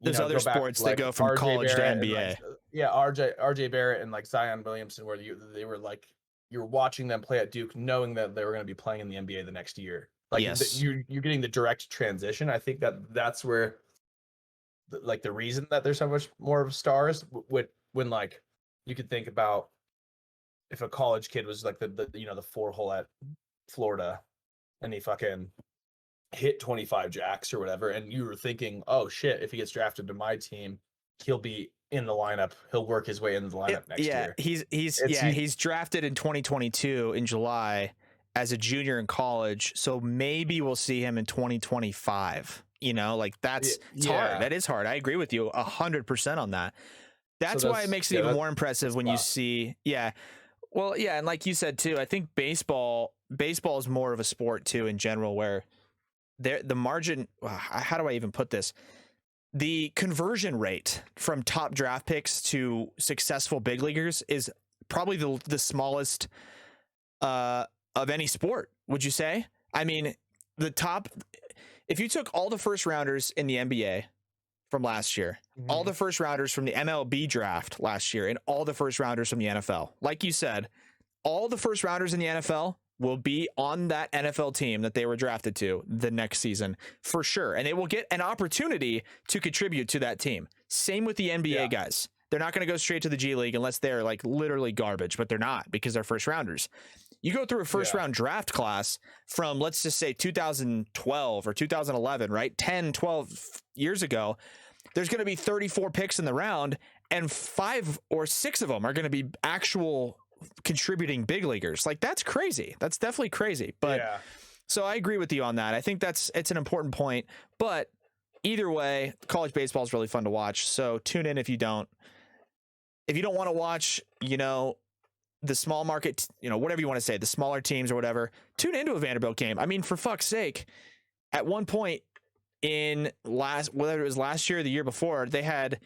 there's other sports that go from college to NBA. RJ Barrett and like Zion Williamson, where they were like, you're watching them play at Duke knowing that they were going to be playing in the NBA the next year. Like you're getting the direct transition. I think that's where like the reason that there's so much more of stars when like you could think about if a college kid was like the 4-hole at Florida and he fucking hit 25 jacks or whatever, and you were thinking, oh shit, if he gets drafted to my team, he'll be in the lineup. He'll work his way into the lineup next year. He's drafted in 2022 in July, as a junior in college. So maybe we'll see him in 2025. You know, like it's hard. That is hard. I agree with you 100% on that. That's why it makes it even more impressive when you see, well, and like you said too, I think baseball is more of a sport too in general, where the margin, how do I even put this? The conversion rate from top draft picks to successful big leaguers is probably the smallest of any sport. Would you say? I mean, if you took all the first rounders in the NBA from last year, all the first rounders from the MLB draft last year, and all the first rounders from the NFL, like you said, all the first rounders in the NFL will be on that NFL team that they were drafted to the next season for sure. And they will get an opportunity to contribute to that team. Same with the NBA guys. They're not going to go straight to the G League unless they're like literally garbage, but they're not, because they're first rounders. You go through a first round draft class from, let's just say 2012 or 2011, right? 10, 12 years ago, there's going to be 34 picks in the round, and 5 or 6 of them are going to be actual contributing big leaguers. Like, that's crazy. That's definitely crazy. But so I agree with you on that. I think it's an important point, but either way, college baseball is really fun to watch. So tune in if you don't want to watch, the small market, whatever you want to say, the smaller teams or whatever, tune into a Vanderbilt game. I mean, for fuck's sake, at one point whether it was last year or the year before, they had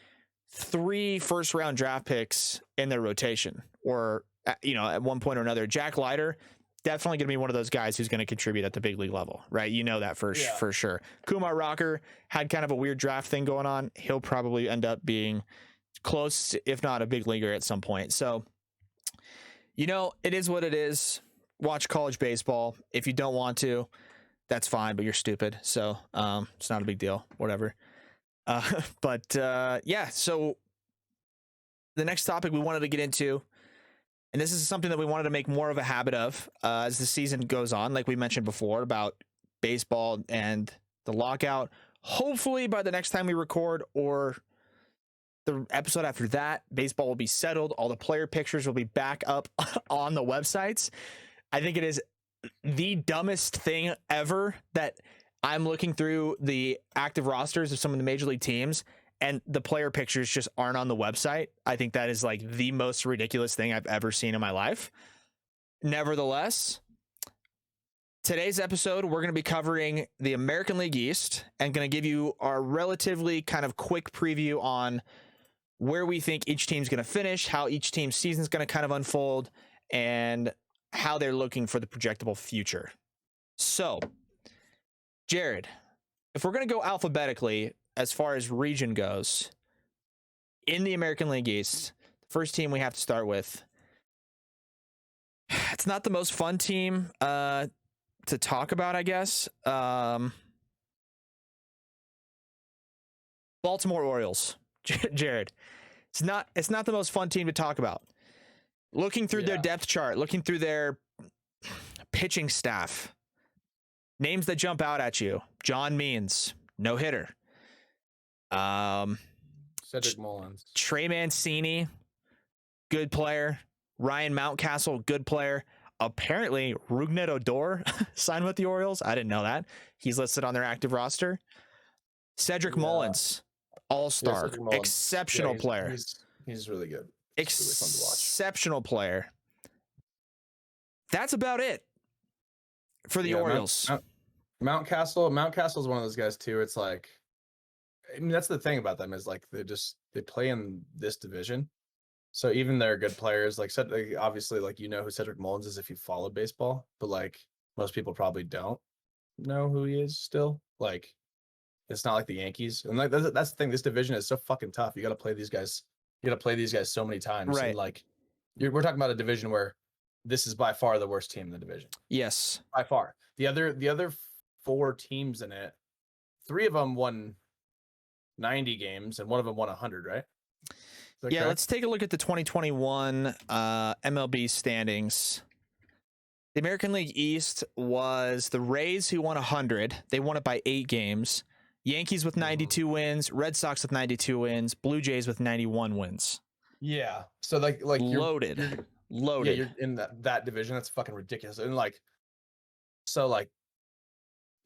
3 first round draft picks in their rotation, or, at one point or another. Jack Leiter, definitely going to be one of those guys who's going to contribute at the big league level, right? You know that for sure. Kumar Rocker had kind of a weird draft thing going on. He'll probably end up being close, if not a big leaguer at some point. So, it is what it is. Watch college baseball. If you don't want to, that's fine, but you're stupid. So it's not a big deal, whatever. So the next topic we wanted to get into, and this is something that we wanted to make more of a habit of as the season goes on, like we mentioned before, about baseball and the lockout. Hopefully by the next time we record, or the episode after that, baseball will be settled. All the player pictures will be back up on the websites. I think it is the dumbest thing ever that I'm looking through the active rosters of some of the major league teams, and the player pictures just aren't on the website. I think that is like the most ridiculous thing I've ever seen in my life. Nevertheless, today's episode, we're going to be covering the American League East and going to give you our relatively kind of quick preview on where we think each team's going to finish, how each team's season is going to kind of unfold, and how they're looking for the projectable future. So, Jared, if we're going to go alphabetically as far as region goes, in the American League East, the first team we have to start with, it's not the most fun team to talk about, I guess. Baltimore Orioles. Jared, it's not the most fun team to talk about. Looking through their depth chart, looking through their pitching staff, names that jump out at you: John Means, no hitter. Cedric Mullins, Trey Mancini, good player. Ryan Mountcastle, good player. Apparently, Rougned Odor signed with the Orioles. I didn't know that. He's listed on their active roster. Cedric Mullins, all-star, exceptional player. He's really good. Exceptional player. That's about it for the Orioles. Mountcastle is one of those guys too. It's like, I mean, that's the thing about them, is like they play in this division. So even they're good players, like obviously, like, who Cedric Mullins is if you follow baseball, but like most people probably don't know who he is still. Like, it's not like the Yankees, and like that's the thing. This division is so fucking tough. You got to play these guys. You got to play these guys so many times. Right. And like, we're talking about a division where this is by far the worst team in the division. Yes, by far. The other 4 teams in it, 3 of them won 90 games, and one of them won 100. Right? Yeah. Correct? Let's take a look at the 2021 MLB standings. The American League East was the Rays, who won 100. They won it by 8 games. Yankees with 92 wins, Red Sox with 92 wins, Blue Jays with 91 wins. Yeah. So like loaded. Yeah, you're in that division. That's fucking ridiculous. And like, So like,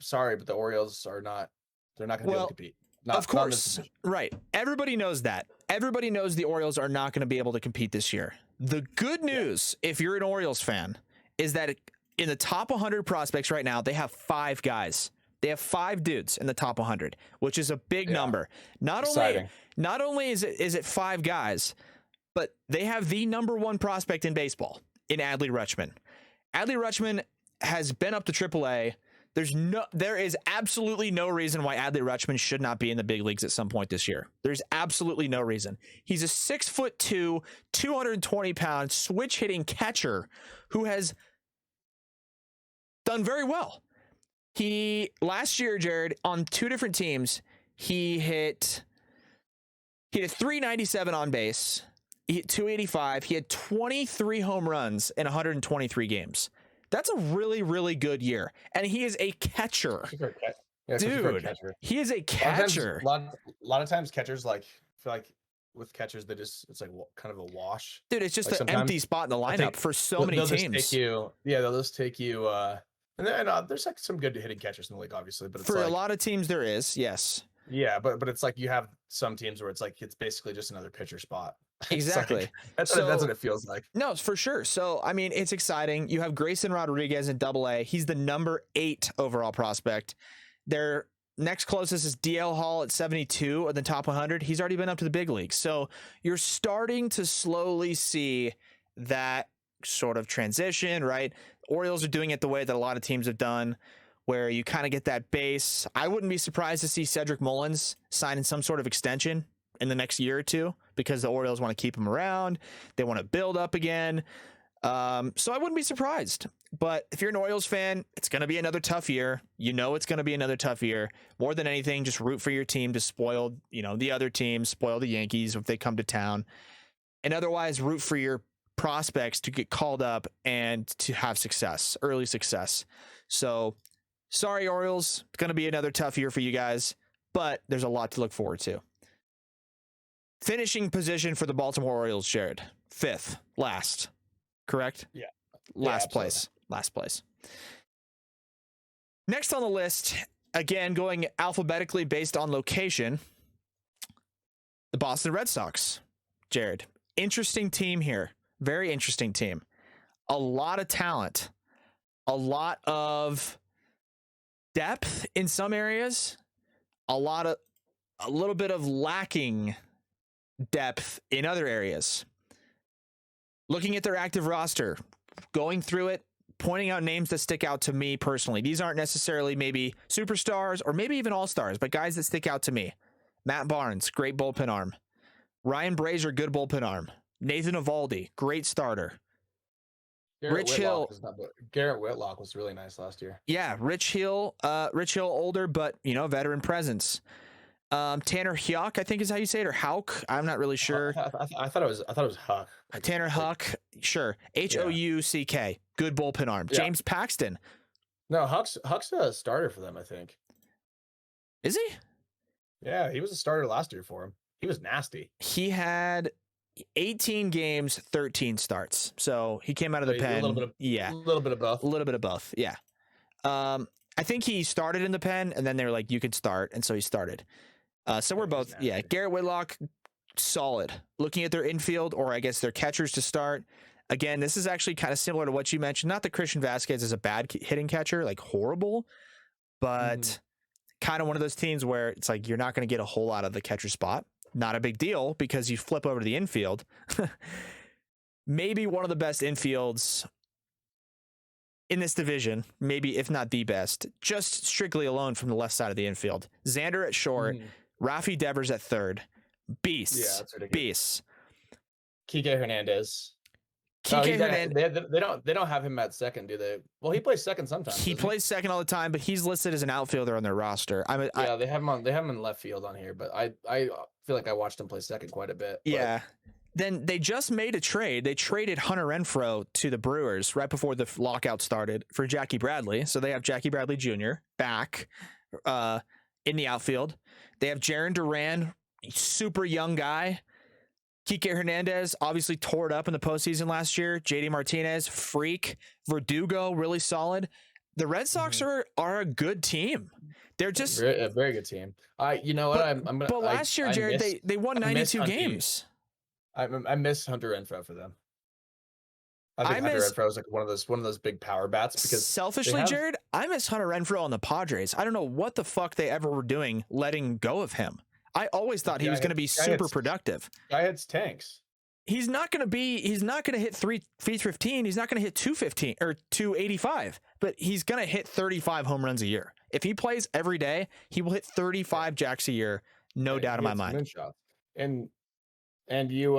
sorry, but the Orioles are not. They're not going to be able to compete. Of course, right. Everybody knows that. Everybody knows the Orioles are not going to be able to compete this year. The good news, if you're an Orioles fan, is that in the top 100 prospects right now, they have 5 guys. They have 5 dudes in the top 100, which is a big number. Not only is it 5 guys, but they have the number 1 prospect in baseball in Adley Rutschman. Adley Rutschman has been up to AAA. There is absolutely no reason why Adley Rutschman should not be in the big leagues at some point this year. There's absolutely no reason. He's a 6'2", 220-pound switch hitting catcher who has done very well. He last year, Jared, on 2 different teams, he hit 397 on base. He hit 285. He had 23 home runs in 123 games. That's a really, really good year. And he is a catcher. Dude, he is a catcher. A lot of times catchers feel like with catchers, it's like kind of a wash. Dude, it's just an empty spot in the lineup for so many teams. They'll just take you. And then there's like some good hitting catchers in the league, obviously. But for a lot of teams, there is, yes. Yeah, but it's like you have some teams where it's basically just another pitcher spot. Exactly. Like, that's what it feels like. No, for sure. So, I mean, it's exciting. You have Grayson Rodriguez in AA. He's the number 8 overall prospect. Their next closest is DL Hall at 72 of the top 100. He's already been up to the big leagues. So you're starting to slowly see that sort of transition, right? Orioles are doing it the way that a lot of teams have done, where you kind of get that base. I wouldn't be surprised to see Cedric Mullins sign in some sort of extension in the next year or two, because the Orioles want to keep him around. They want to build up again. So I wouldn't be surprised. But if you're an Orioles fan, it's going to be another tough year. You know it's going to be another tough year. More than anything, just root for your team to spoil, the other teams, spoil the Yankees if they come to town. And otherwise, root for your prospects to get called up and to have success, early success. So sorry, Orioles. It's going to be another tough year for you guys, but there's a lot to look forward to. Finishing position for the Baltimore Orioles, Jared. 5th, last. Correct? Yeah. Last place. Next on the list, again, going alphabetically based on location, the Boston Red Sox. Jared, interesting team here. Very interesting team. A lot of talent. A lot of depth in some areas. A little bit of lacking depth in other areas. Looking at their active roster, going through it, pointing out names that stick out to me personally. These aren't necessarily maybe superstars or maybe even all-stars, but guys that stick out to me. Matt Barnes, great bullpen arm. Ryan Brazier, good bullpen arm. Nathan Eovaldi, great starter. Garrett Whitlock was really nice last year. Yeah, Rich Hill older, but veteran presence. Tanner Houck, I think is how you say it, or Houck. I'm not really sure. I thought it was Huck. Tanner Houck, sure. Houck, good bullpen arm. Yeah. James Paxton. No, Huck's a starter for them, I think. Is he? Yeah, he was a starter last year for him. He was nasty. He had 18 games, 13 starts. So he came out of the pen. A little bit of both. Yeah. I think he started in the pen, and then they were like, you could start. And so he started. So we're both, Garrett Whitlock, solid. Looking at their infield, or I guess their catchers to start. Again, this is actually kind of similar to what you mentioned. Not that Christian Vasquez is a bad hitting catcher, like horrible, but kind of one of those teams where it's like you're not going to get a whole lot of the catcher spot. Not a big deal because you flip over to the infield. Maybe one of the best infields in this division, maybe if not the best, just strictly alone from the left side of the infield. Xander at short, Rafi Devers at third. Beasts. Yeah, that's ridiculous. Beasts. Kike Hernandez. They don't have him at second, do they? Well, he plays second sometimes. He plays second all the time, but he's listed as an outfielder on their roster. They have him in left field on here, but I feel like I watched him play second quite a bit. Yeah. Then they just made a trade. They traded Hunter Renfroe to the Brewers right before the lockout started for Jackie Bradley. So they have Jackie Bradley Jr. back in the outfield. They have Jarren Duran, super young guy. Kike Hernandez obviously tore it up in the postseason last year. JD Martinez, freak. Verdugo, really solid. The Red Sox are a good team. They're just a very good team. You know what? But last year, Jared, they won 92 games. I miss Hunter Renfroe for them. I think Hunter Renfroe is like one of those big power bats because selfishly, Jared, I miss Hunter Renfroe on the Padres. I don't know what the fuck they ever were doing letting go of him. I always thought he was going to be super productive. Guy hits tanks. He's not going to hit 315. He's not going to hit 215 or 285, but he's going to hit 35 home runs a year. If he plays every day, he will hit 35 jacks a year. No doubt in my mind. Shots. And you,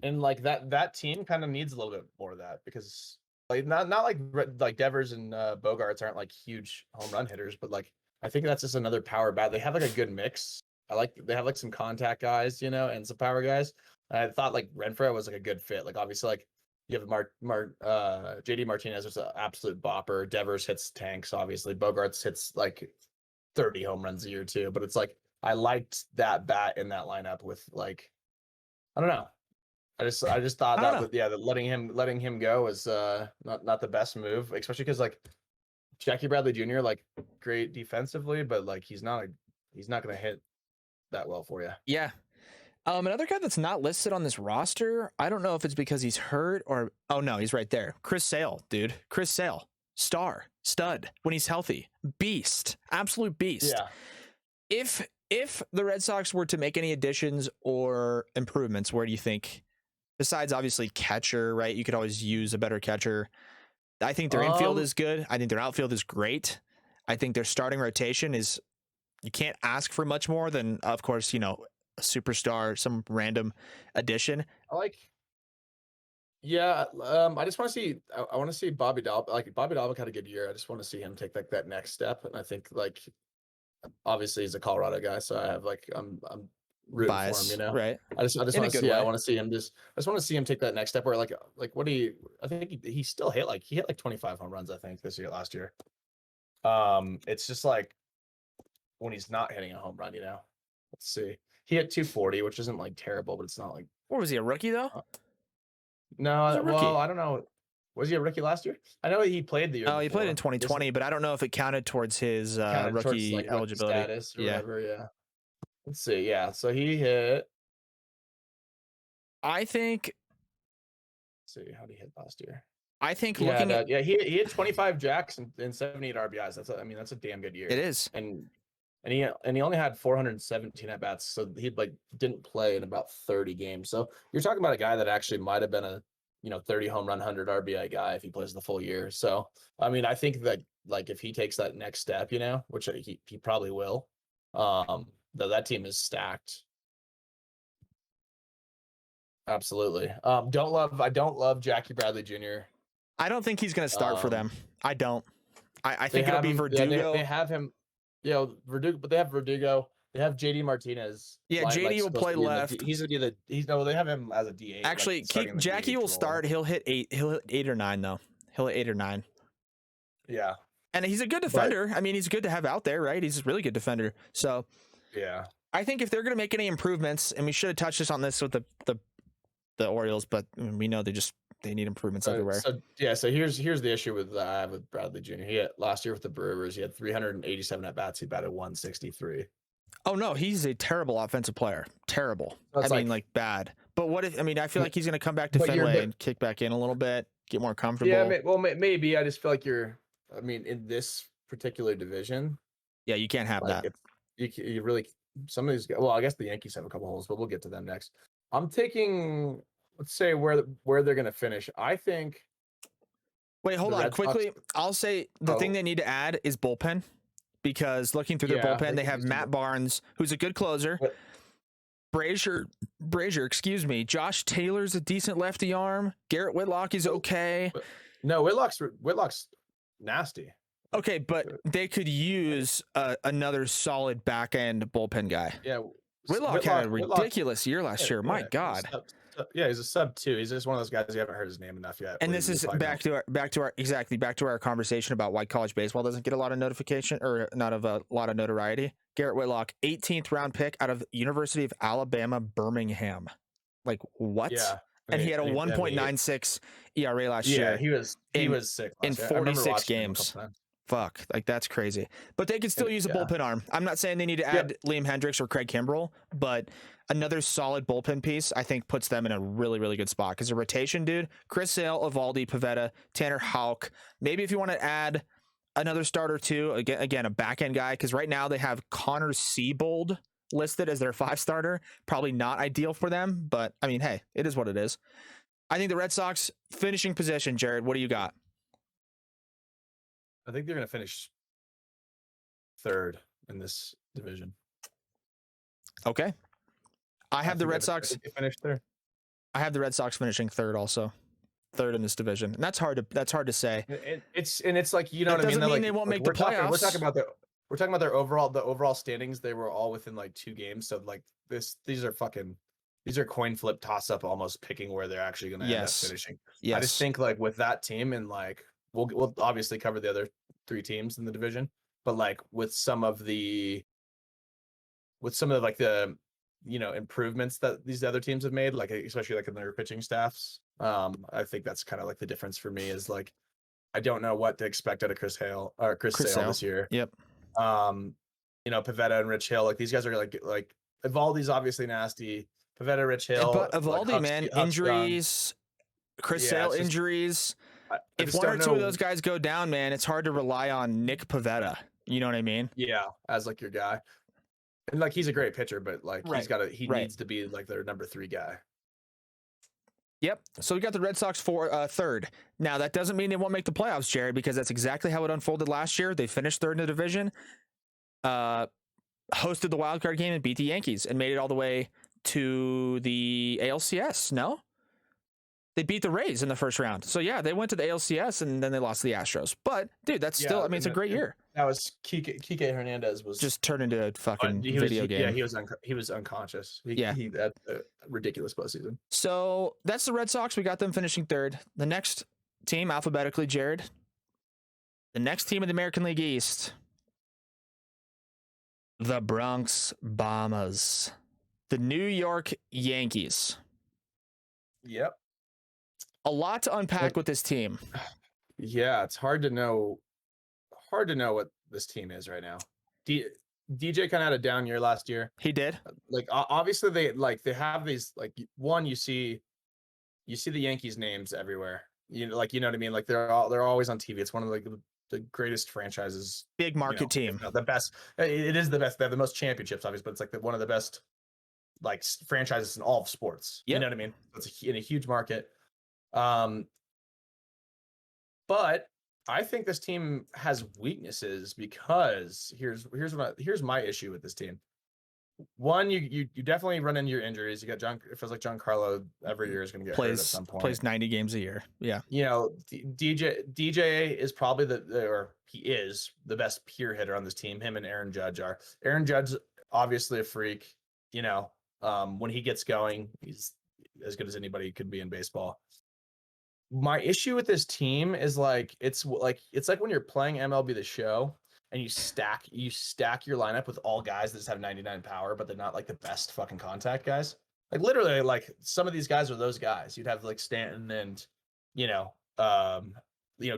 and like that team kind of needs a little bit more of that because like not like Devers and Bogarts aren't like huge home run hitters, but like I think that's just another power bat. They have like a good mix. They have like some contact guys, you know, and some power guys. And I thought like Renfroe was like a good fit. Like obviously like you have JD Martinez was an absolute bopper. Devers hits tanks, obviously. Bogarts hits like 30 home runs a year too. But it's like I liked that bat in that lineup with like I don't know. I just thought that letting him go was not the best move, especially because like Jackie Bradley Jr. like great defensively, but like he's not gonna hit that well for you. Yeah. Another guy that's not listed on this roster, I don't know if it's because he's hurt or no, he's right there. Chris Sale, dude. Chris Sale, stud when he's healthy, beast, absolute beast. Yeah. If the Red Sox were to make any additions or improvements, where do you think? Besides obviously catcher, right? You could always use a better catcher. I think their infield is good. I think their outfield is great. I think their starting rotation is, you can't ask for much more than, of course, you know, a superstar, some random addition. I just want to see. I want to see Bobby Dalbec. Like Bobby Dalbec had a good year. I just want to see him take like that next step. And I think like, obviously he's a Colorado guy, so I have like I'm rooting for him, you know. Right. I just want to see. I want to see him I just want to see him take that next step. Where like what do you? I think he still hit like 25 home runs. I think last year. It's just like when he's not hitting a home run, you know. Let's see. He hit 240, which isn't like terrible, but it's not like. What was he, a rookie though? No, well, I don't know. Was he a rookie last year? I know he played the year. Oh, he played in 2020, but I don't know if it counted towards his rookie eligibility status or whatever. Yeah. Let's see. Yeah, so he hit. I think. Let's see, how did he hit last year? I think he hit 25 jacks and 78 RBIs. That's a damn good year. It is. And he only had 417 at bats, so he like didn't play in about 30 games. So you're talking about a guy that actually might have been a 30 home run, 100 RBI guy if he plays the full year. So I mean, I think that like if he takes that next step, you know, which he probably will, that team is stacked. Absolutely. I don't love Jackie Bradley Jr. I don't think he's going to start for them. I don't. I think it'll be Verdugo. They have him. Verdugo, but they have Verdugo. They have JD Martinez. Yeah, JD will play left. They have him as a DH. Actually, Jackie will start. He'll hit 8 or 9 though. He'll hit 8 or 9. Yeah. And he's a good defender. I mean, he's good to have out there, right? He's a really good defender. So yeah. I think if they're going to make any improvements, and we should have touched on this with the Orioles, but we know they need improvements everywhere. So here's the issue with Bradley Jr. He had last year with the Brewers, he had 387 at bats. He batted 163. Oh no, he's a terrible offensive player. Terrible. I mean, like bad. But what if? I mean, I feel like he's going to come back to Fenway and kick back in a little bit, get more comfortable. Yeah, well, maybe. I just feel like in this particular division. Yeah, you can't have that. You really some of these. Well, I guess the Yankees have a couple holes, but we'll get to them next. I'm taking. Let's say where they're going to finish. I think. Wait, hold on quickly. I'll say the thing they need to add is bullpen, because looking through their bullpen, they have Matt Barnes, who's a good closer. Brazier, excuse me. Josh Taylor's a decent lefty arm. Garrett Whitlock is okay. No, Whitlock's nasty. Okay, but they could use another solid back end bullpen guy. Yeah, Whitlock had a ridiculous year last year. My God. Yeah, he's a sub 2. He's just one of those guys you haven't heard his name enough yet. And this is back to our conversation about why college baseball doesn't get a lot of notification or not of a lot of notoriety. Garrett Whitlock, 18th round pick out of University of Alabama, Birmingham. Like what? Yeah. and he had a I mean, 1.96 ERA last yeah, year he was in sick in last year. I remember 46 watching him a couple games. times. Fuck, like that's crazy. But they could still use a bullpen arm. I'm not saying they need to add Liam Hendricks or Craig Kimbrell, but another solid bullpen piece, I think, puts them in a really, really good spot. Because a rotation, dude, Chris Sale, Evaldi, Pivetta, Tanner Houck. Maybe if you want to add another starter too, again, a back end guy, because right now they have Connor Seabold listed as their 5-starter. Probably not ideal for them, but I mean, hey, it is what it is. I think the Red Sox finishing position, Jared, what do you got? I think they're going to finish third in this division. Okay. I have the Red Sox. They finished third. I have the Red Sox finishing third also. Third in this division. And that's hard to say. It's like, you know what I mean? Doesn't mean like, they won't like make the playoffs. We're talking about their overall standings. They were all within like 2 games. So like these are coin flip toss up, almost picking where they're actually going to end up finishing. Yes. I just think like with that team, and like we'll obviously cover the other 3 teams in the division, but like with some of the like the, you know, improvements that these other teams have made, like especially like in their pitching staffs, I think that's kind of like the difference for me is like I don't know what to expect out of Chris Sale this year. Yep. You know, Pivetta and Rich Hill, like these guys are like Evaldi's obviously nasty. Pivetta, Rich Hill, but Evaldi, like man, Huck's injuries, Chris Sale injuries. If one or two of those guys go down, man, it's hard to rely on Nick Pivetta. You know what I mean? Yeah, as like your guy. And like he's a great pitcher, but like he needs to be like their number 3 guy. Yep. So we got the Red Sox for third. Now that doesn't mean they won't make the playoffs, Jared, because that's exactly how it unfolded last year. They finished third in the division, hosted the wild card game and beat the Yankees and made it all the way to the ALCS. No, they beat the Rays in the first round. So yeah, they went to the ALCS and then they lost to the Astros. But dude, that's still, I mean, it's a great year. That was Kike Hernandez was just turned into a fucking video game. Yeah, he was unconscious. He had a ridiculous postseason. So that's the Red Sox. We got them finishing third. The next team, alphabetically, Jared. The next team in the American League East, the Bronx Bombers, the New York Yankees. Yep. A lot to unpack with this team. Yeah, it's hard to know what this team is right now. DJ kind of had a down year last year. He did. Like obviously they have these, like, one, you see the Yankees names everywhere. You know, like, you know what I mean? Like they're always on TV. It's one of like the greatest franchises. Big market team. The best. It is the best. They have the most championships, obviously, but it's like one of the best like franchises in all of sports. Yep. You know what I mean? It's in a huge market. But I think this team has weaknesses because here's my issue with this team. One, you definitely run into your injuries. You got it feels like Giancarlo every year is going to get hurt at some point. Plays 90 games a year. Yeah. You know, DJ is probably he is the best pure hitter on this team. Him and Aaron Judge are. Aaron Judge, obviously a freak. You know, when he gets going, he's as good as anybody could be in baseball. My issue with this team is like it's like when you're playing MLB The Show and you stack your lineup with all guys that just have 99 power, but they're not like the best fucking contact guys. Like literally, like some of these guys are those guys. You'd have like Stanton and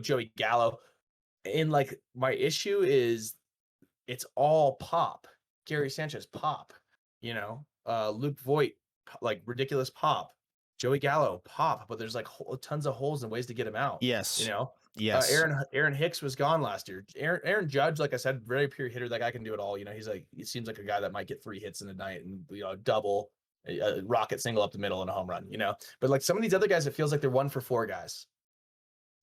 Joey Gallo. And like my issue is it's all pop. Gary Sanchez pop. Luke Voit, like ridiculous pop. Joey Gallo pop, but there's like tons of holes and ways to get him out. Yes. Yes. Aaron Hicks was gone last year. Aaron Judge, like I said, very pure hitter. That guy can do it all. He seems like a guy that might get 3 hits in a night and double, a rocket single up the middle and a home run. But like some of these other guys, it feels like they're 1 for 4 guys.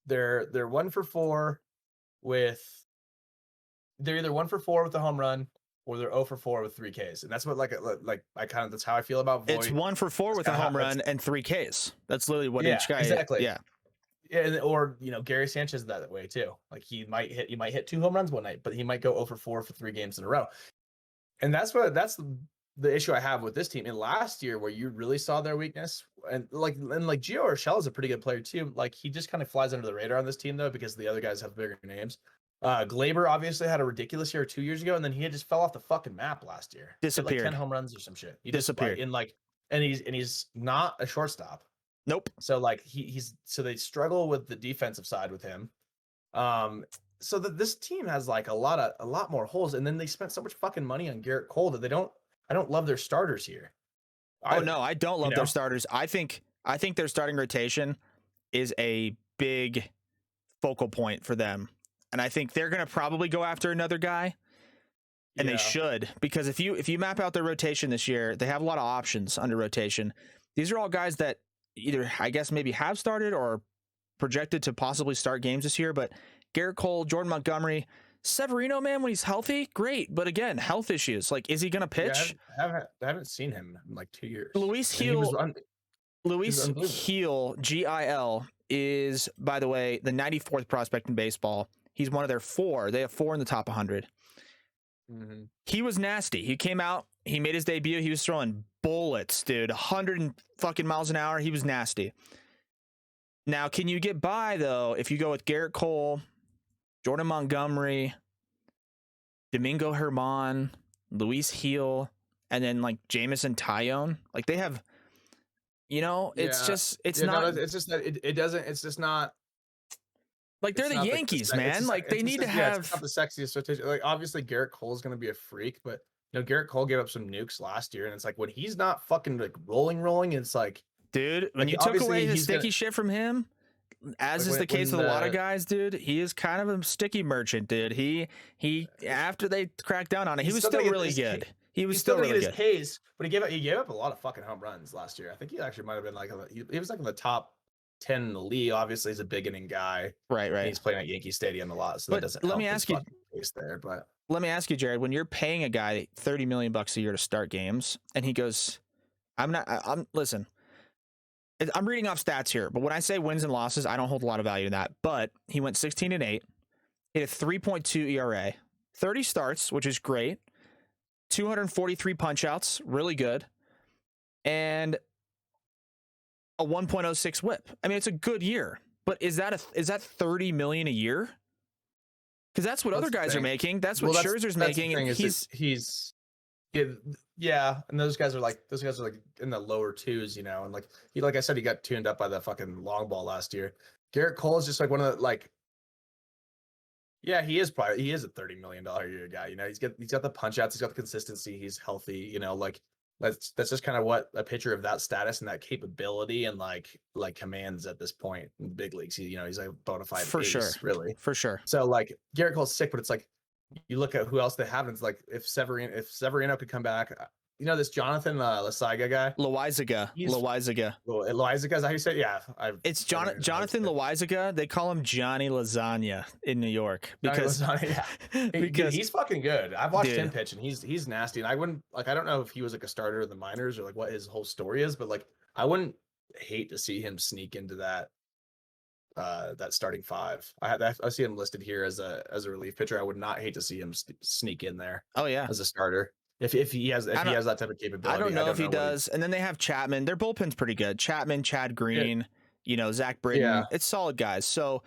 They're 1 for 4 with. They're either 1 for 4 with a home run, or they're 0 for 4 with 3 Ks. And that's what that's how I feel about Voit. It's 1 for 4 with a home run and 3 Ks. That's literally what each guy exactly. Yeah. Or Gary Sanchez is that way too. Like he might hit 2 home runs one night, but he might go 0 for 4 for 3 games in a row. And that's the issue I have with this team. And last year, where you really saw their weakness, and Gio Urshela is a pretty good player too. Like he just kind of flies under the radar on this team though, because the other guys have bigger names. Glaber obviously had a ridiculous year 2 years ago, and then he just fell off the fucking map last year. Disappeared. Like 10 home runs or some shit. He disappeared. and he's not a shortstop. Nope. So like so they struggle with the defensive side with him. So that this team has like a lot more holes, and then they spent so much fucking money on Garrett Cole that I don't love their starters here Oh either. no, I don't love their starters. I think their starting rotation is a big focal point for them. And I think they're going to probably go after another guy. And they should, because if you map out their rotation this year, they have a lot of options under rotation. These are all guys that either, I guess, maybe have started or projected to possibly start games this year. But Garrett Cole, Jordan Montgomery, Severino, man, when he's healthy, great. But again, health issues. Like, is he going to pitch? I haven't seen him in like 2 years. Luis Gil, Gil, is, by the way, the 94th prospect in baseball. He's one of their 4. They have 4 in the top 100. Mm-hmm. He was nasty. He came out, he made his debut. He was throwing bullets, dude, 100 fucking miles an hour. He was nasty. Now, can you get by, though, if you go with Garrett Cole, Jordan Montgomery, Domingo Herman, Luis Gil, and then like Jamison Tyone? Like, they have, it's just not. Like, they're the Yankees, man. Like, they need to have. It's not the sexiest rotation. Like, obviously, Garrett Cole is going to be a freak, but Garrett Cole gave up some nukes last year, and it's like when he's not fucking like rolling, it's like, dude, when you took away his sticky shit from him, as is the case with a lot of guys, dude, he is kind of a sticky merchant, dude. He after they cracked down on it, he was still really good. He was still really good. Case, but he gave up a lot of fucking home runs last year. I think he actually might have been like he was like in the top 10 in the league. Obviously, he's a big inning guy. Right. He's playing at Yankee Stadium a lot, so but that doesn't. Let me ask you there, but let me ask you, Jared. When you're paying a guy $30 million a year to start games, and he goes, listen, I'm reading off stats here, but when I say wins and losses, I don't hold a lot of value in that. But he went 16-8, hit a 3.2 ERA, 30 starts, which is great, 243 punch outs, really good, and a 1.06 whip. I mean, it's a good year, but is that $30 million a year? Because that's what other guys are making. That's what Scherzer's making. And and those guys are like in the lower 2s, and like I said, he got tuned up by that fucking long ball last year. Garrett Cole is just like one of the he is a $30 million a year guy. He's got the punch outs, he's got the consistency, he's healthy. That's just kind of what a pitcher of that status and that capability and like commands at this point in the big leagues. He's a bona fide ace, really. For sure. So like Garrett Cole's sick, but it's like you look at who else they have, and it's like if Severino could come back, this Jonathan Loaizaga guy. Loaizaga. Loaizaga, is that how you say it? Yeah. It's Jonathan Loaizaga. They call him Johnny Lasagna in New York because he's fucking good. I've watched him pitch, and he's nasty. And I don't know if he was like a starter in the minors or like what his whole story is, but like I wouldn't hate to see him sneak into that starting 5. I see him listed here as a relief pitcher. I would not hate to see him sneak in there. Oh yeah, as a starter. If he has that type of capability. I don't know if he does. And then they have Chapman. Their bullpen's pretty good. Chapman, Chad Green, Zach Britton. Yeah. It's solid guys. So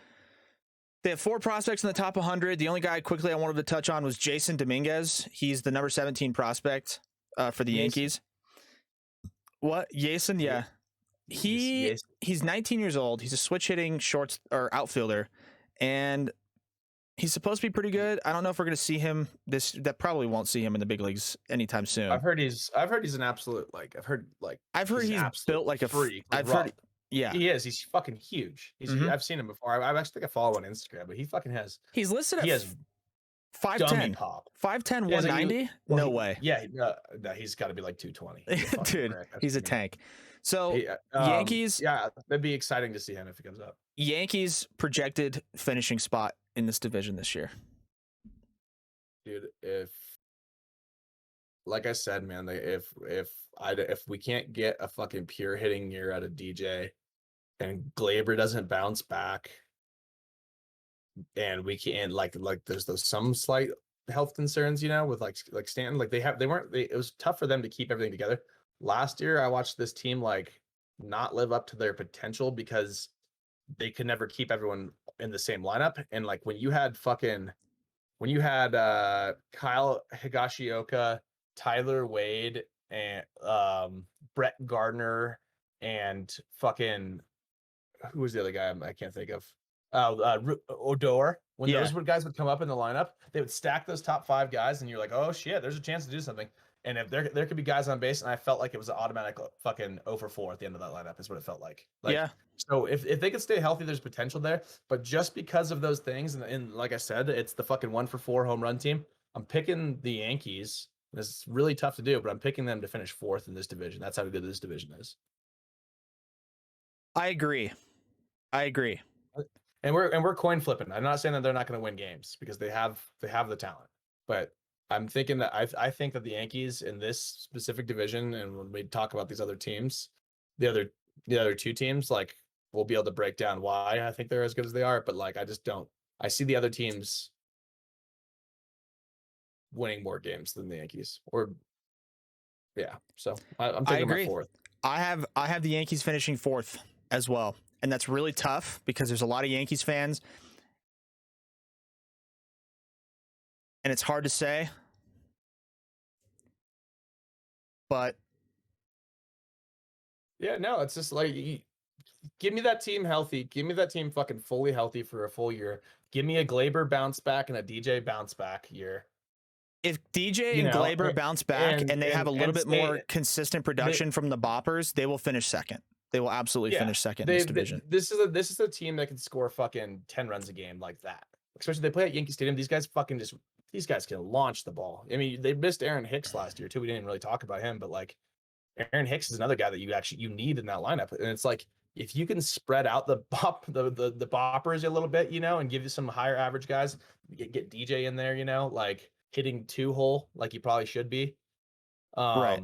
they have 4 prospects in the top 100. The only guy quickly I wanted to touch on was Jason Dominguez. He's the number 17 prospect for the Yankees. What? Jason? Yeah. He's 19 years old. He's a switch hitting outfielder, and he's supposed to be pretty good. I don't know if we're going to see him that probably won't see him in the big leagues anytime soon. I've heard he's an absolute I've heard he's built like a freak. Yeah, he is. He's fucking huge. I've seen him before. I actually think I follow him on Instagram, but he fucking has. He's listed at 5'10", 5'10", 190. No way. Yeah, no, he's got to be like 220. Dude, he's a tank. So Yankees. Yeah, that'd be exciting to see him if he comes up. Yankees projected finishing spot in this division this year. Dude, like I said, man, if we can't get a fucking pure hitting year out of DJ, and Glaber doesn't bounce back, and we can't like there's some slight health concerns, with like Stanton, like it was tough for them to keep everything together. Last year, I watched this team not live up to their potential because they could never keep everyone in the same lineup. And like when you had Kyle Higashioka, Tyler Wade, and Brett Gardner, and fucking who was the other guy? I can't think of. Odor. When those guys would come up in the lineup, they would stack those top 5 guys, and you're like, oh shit, there's a chance to do something. And if there could be guys on base, and I felt like it was an automatic fucking 0 for 4 at the end of that lineup is what it felt like. So if they could stay healthy, there's potential there. But just because of those things, and like I said, it's the fucking 1 for 4 home run team. I'm picking the Yankees. It's really tough to do, but I'm picking them to finish 4th in this division. That's how good this division is. I agree. And we're coin flipping. I'm not saying that they're not going to win games because they have the talent, but I'm thinking that I think that the Yankees in this specific division, and when we talk about these other teams, the other 2 teams, like we'll be able to break down why I think they're as good as they are. But like I just don't. I see the other teams winning more games than the Yankees. So I'm taking my 4th. I have the Yankees finishing 4th as well. And that's really tough because there's a lot of Yankees fans. And it's hard to say. But yeah, no, it's just like give me that team healthy. Give me that team fucking fully healthy for a full year. Give me a Glaber bounce back and a DJ bounce back year. If DJ and Glaber bounce back and they have a little bit more consistent production from the boppers, they will finish 2nd. They will absolutely finish 2nd in this division. This is a team that can score fucking 10 runs a game like that. Especially they play at Yankee Stadium. These guys can launch the ball. I mean, they missed Aaron Hicks last year too. We didn't really talk about him, but like Aaron Hicks is another guy that you need in that lineup. And it's like if you can spread out the boppers a little bit, and give you some higher average guys, get DJ in there, like hitting 2-hole like you probably should be. Right.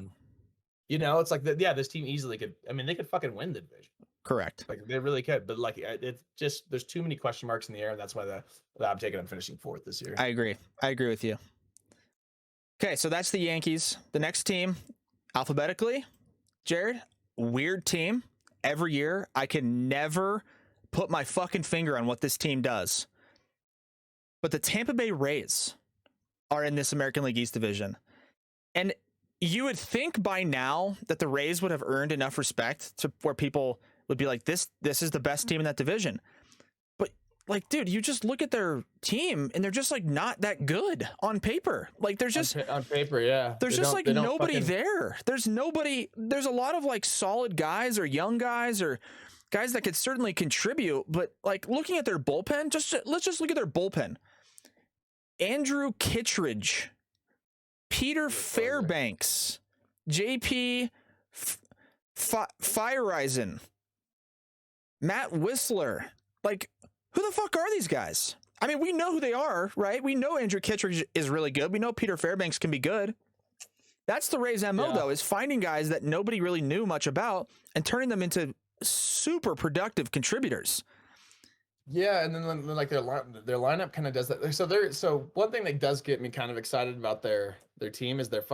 It's like this team easily could. I mean, they could fucking win the division. Correct. Like they really could, but like it's just there's too many question marks in the air, and that's why I'm taking them finishing 4th this year. I agree with you. Okay, so that's the Yankees. The next team, alphabetically, Jared. Weird team. Every year, I can never put my fucking finger on what this team does. But the Tampa Bay Rays are in this American League East division, and you would think by now that the Rays would have earned enough respect to where people would be like, this is the best team in that division. But like, dude, you just look at their team and they're just like not that good on paper. Like there's just on paper. Yeah. There's just like nobody there. There's nobody. There's a lot of like solid guys or young guys or guys that could certainly contribute. But like looking at their bullpen, let's just look at their bullpen. Andrew Kittredge, Peter Fairbanks, JP Feyereisen, Matt Whistler. Like, who the fuck are these guys? I mean, we know who they are, right? We know Andrew Kittredge is really good. We know Peter Fairbanks can be good. That's the Rays' MO, though, is finding guys that nobody really knew much about and turning them into super productive contributors. Yeah, and then like their lineup kind of does that. So one thing that does get me kind of excited about their team is their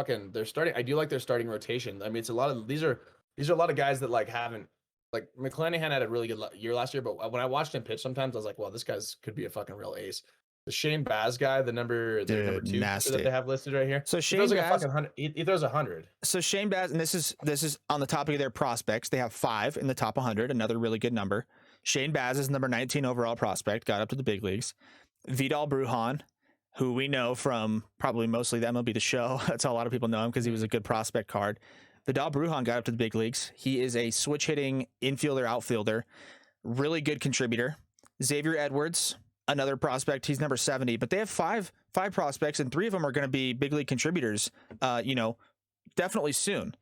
starting. I do like their starting rotation. I mean, it's a lot of these are a lot of guys that like haven't like McClanahan had a really good year last year, but when I watched him pitch, sometimes I was like, well, this guy's could be a fucking real ace. The Shane Baz guy, the number 2 nasty. that they have listed right here. So Shane Baz, he throws 100. So Shane Baz, and this is on the topic of their prospects. They have 5 in the top 100, another really good number. Shane Baz is number 19 overall prospect, got up to the big leagues. Vidal Brujan, who we know from probably mostly the MLB The Show. That's how a lot of people know him because he was a good prospect card. Vidal Brujan got up to the big leagues. He is a switch hitting infielder, outfielder, really good contributor. Xavier Edwards, another prospect. He's number 70, but they have five prospects, and 3 of them are going to be big league contributors. Definitely soon.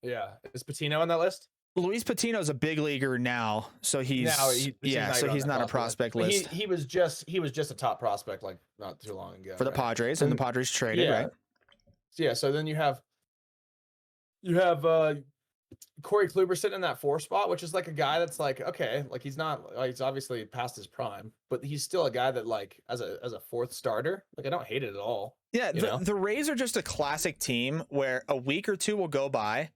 Yeah, is Patino on that list? Luis Patino is a big leaguer now, so he's not a prospect list. He was just a top prospect like not too long ago for the Padres, and the Padres traded, right? Yeah, so then you have Corey Kluber sitting in that 4 spot, which is like a guy that's like, okay, like he's obviously past his prime, but he's still a guy that like as a 4th starter, like I don't hate it at all. Yeah, the Rays are just a classic team where a week or 2 will go by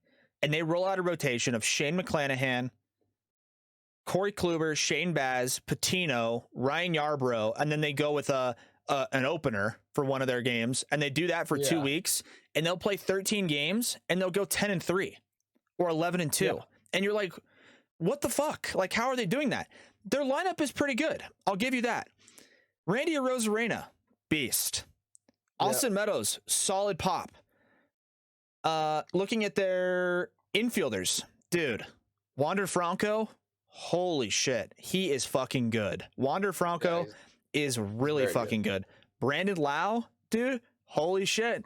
and they roll out a rotation of Shane McClanahan, Corey Kluber, Shane Baz, Patino, Ryan Yarbrough, and then they go with an opener for one of their games, and they do that for 2 weeks, and they'll play 13 games, and they'll go 10-3 or 11-2. And you're like, what the fuck? Like, how are they doing that? Their lineup is pretty good. I'll give you that. Randy Arozarena, beast. Austin Meadows, solid pop. Looking at their infielders, dude, Wander Franco, holy shit. He is fucking good. Wander Franco is really fucking good. Brandon Lau, dude, holy shit.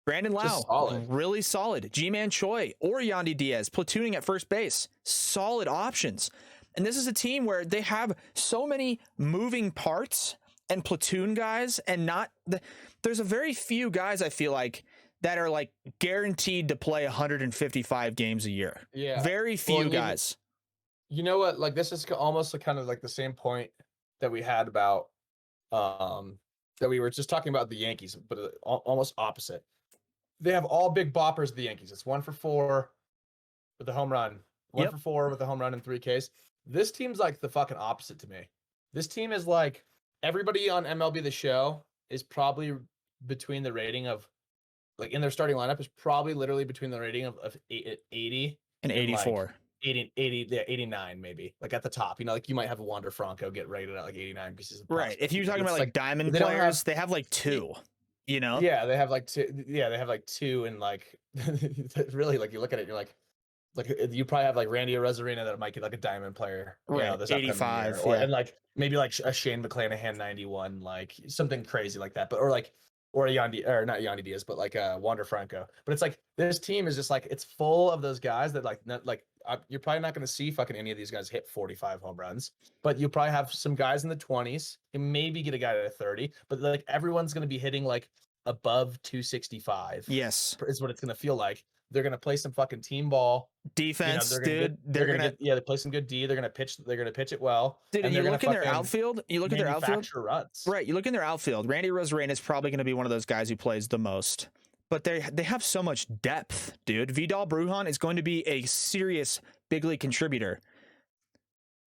Brandon Lau, really solid. G-Man Choi or Yandy Diaz, platooning at first base. Solid options. And this is a team where they have so many moving parts and platoon guys, and there's a very few guys I feel like that are like guaranteed to play 155 games a year. Yeah. Very few guys. You know what? Like, this is almost kind of like the same point that we had about, that we were just talking about the Yankees, but almost opposite. They have all big boppers, the Yankees. It's 1 for 4 with a home run. 1 for 4 with a home run and 3 Ks. This team's like the fucking opposite to me. This team is like, everybody on MLB The Show is probably between the rating of, like, in their starting lineup is probably literally between the rating of 80 and 84. Like 89 maybe, like at the top. You know, like you might have a Wander Franco get rated at like 89 pieces of right. If you're talking about like diamond players, they have like 2. You know? Yeah, they have like 2. Yeah, they have like 2, and like really, like you look at it, you're like you probably have like Randy Arozarena that might get like a diamond player, right? You know, this 85, and like maybe like a Shane McClanahan 91, like something crazy like that. But or a Yandy, or not Yandy Diaz, but like Wander Franco. But it's like this team is just like, it's full of those guys that you're probably not going to see fucking any of these guys hit 45 home runs, but you'll probably have some guys in the 20s and maybe get a guy at 30, but like everyone's going to be hitting like above 265. Yes, is what it's going to feel like. They're going to play some fucking team ball defense, dude. They're gonna they play some good D. They're gonna pitch it well, dude. And you look in their outfield. You look at their outfield. Runs. Right. You look in their outfield. Randy Arozarena is probably going to be one of those guys who plays the most. But they have so much depth, dude. Vidal Brujan is going to be a serious big league contributor.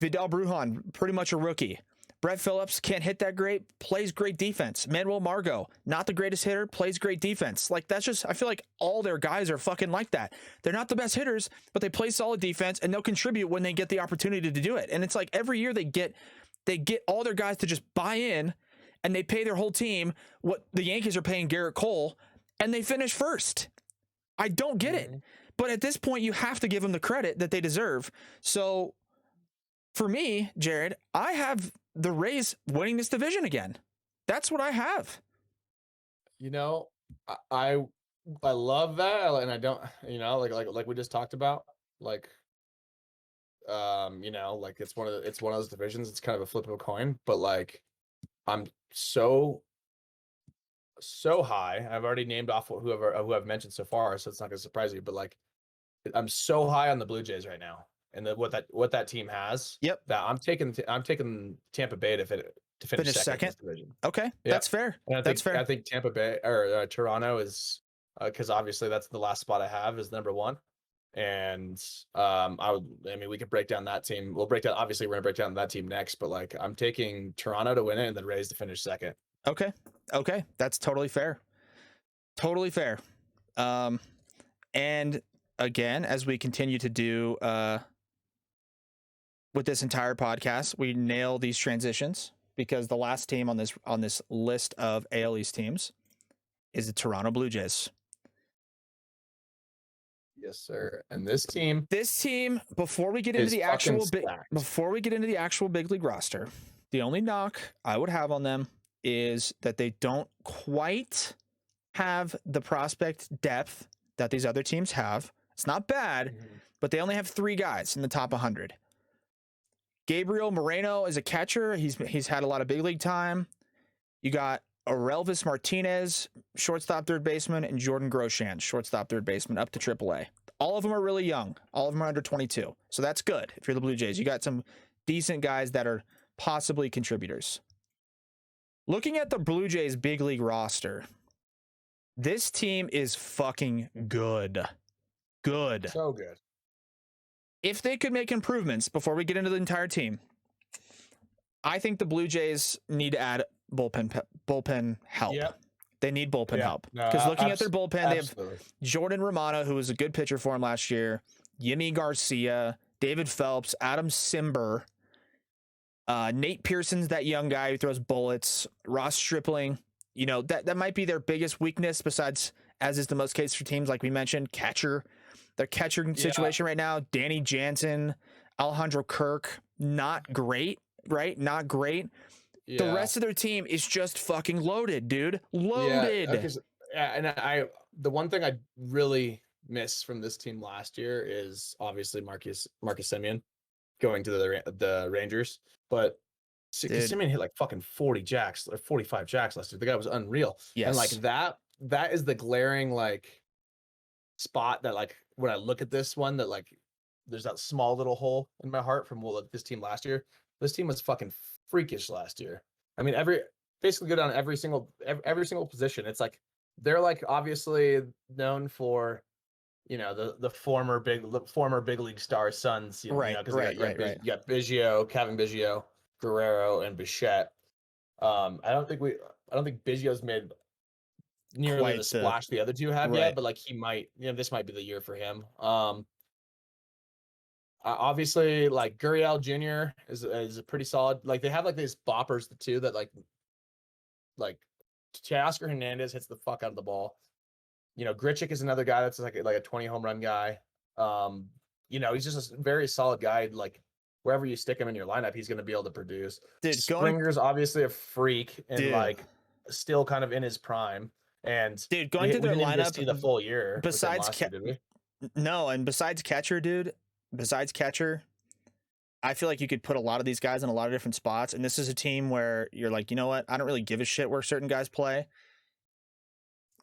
Vidal Brujan, pretty much a rookie. Brett Phillips can't hit that great, plays great defense. Manuel Margot, not the greatest hitter, plays great defense. Like, that's just, I feel like all their guys are fucking like that. They're not the best hitters, but they play solid defense and they'll contribute when they get the opportunity to do it. And it's like every year they get all their guys to just buy in, and they pay their whole team what the Yankees are paying Garrett Cole, and they finish first. I don't get it. But at this point, you have to give them the credit that they deserve. So for me, Jared, I have the Rays winning this division again. That's what I have. You know, I love that, and I don't, you know, like we just talked about, like, you know, like it's one of those divisions. It's kind of a flip of a coin, but like, I'm so high. I've already named off who I've mentioned so far, so it's not gonna surprise you. But like, I'm so high on the Blue Jays right now, and what that team has. Yep. That I'm taking Tampa Bay to finish second. In this division. Okay, yep. That's fair. That's fair. I think Tampa Bay or Toronto is, because obviously that's the last spot I have is number 1. And I mean, we could break down that team. Obviously we're gonna break down that team next, but like, I'm taking Toronto to win it and then Rays to finish second. Okay, that's totally fair. And again, as we continue to do with this entire podcast, we nail these transitions, because the last team on this list of AL East teams is the Toronto Blue Jays. Yes, sir. And this team, before we get into the actual big league roster, the only knock I would have on them is that they don't quite have the prospect depth that these other teams have. It's not bad, but they only have 3 guys in the top 100. Gabriel Moreno is a catcher. He's had a lot of big league time. You got Aurelvis Martinez, shortstop, third baseman, and Jordan Groshans, shortstop, third baseman, up to AAA. All of them are really young. All of them are under 22. So that's good. If you're the Blue Jays, you got some decent guys that are possibly contributors. Looking at the Blue Jays big league roster, this team is fucking good. So good. If they could make improvements before we get into the entire team, I think the Blue Jays need to add bullpen help. Yep. They need bullpen help. Because looking at their bullpen, they have Jordan Romano, who was a good pitcher for him last year. Yimi Garcia, David Phelps, Adam Simber, Nate Pearson's that young guy who throws bullets, Ross Stripling. You know, that might be their biggest weakness, besides, as is the most case for teams like we mentioned, catcher. Their catcher situation right now, Danny Jansen, Alejandro Kirk, not great, right? Not great. Yeah. The rest of their team is just fucking loaded, dude. Loaded. And the one thing I really miss from this team last year is obviously Marcus Semien going to the Rangers, but Semien hit like fucking 40 jacks or 45 jacks last year. The guy was unreal. Yes. And like that is the glaring like spot that like when I look at this one that like there's that small little hole in my heart from this team last year. This team was fucking freakish last year. I mean, basically go down every single position. It's like they're like obviously known for, you know, the former big league star sons, right? Because right. You got Biggio, Kevin Biggio, Guerrero, and Bichette. I don't think Biggio's made nearly the splash the other two have yet, but like he might. You know, this might be the year for him. Obviously, like Gurriel Jr. is a pretty solid. Like they have like these boppers too that like Teoscar Hernandez hits the fuck out of the ball. You know, Grichuk is another guy that's like a 20 home run guy. You know, he's just a very solid guy. Like wherever you stick him in your lineup, he's going to be able to produce. Dude, Springer's obviously a freak and like still kind of in his prime. And going to their lineup the full year. Besides catcher, dude. Besides catcher, I feel like you could put a lot of these guys in a lot of different spots. And this is a team where you're like, you know what? I don't really give a shit where certain guys play.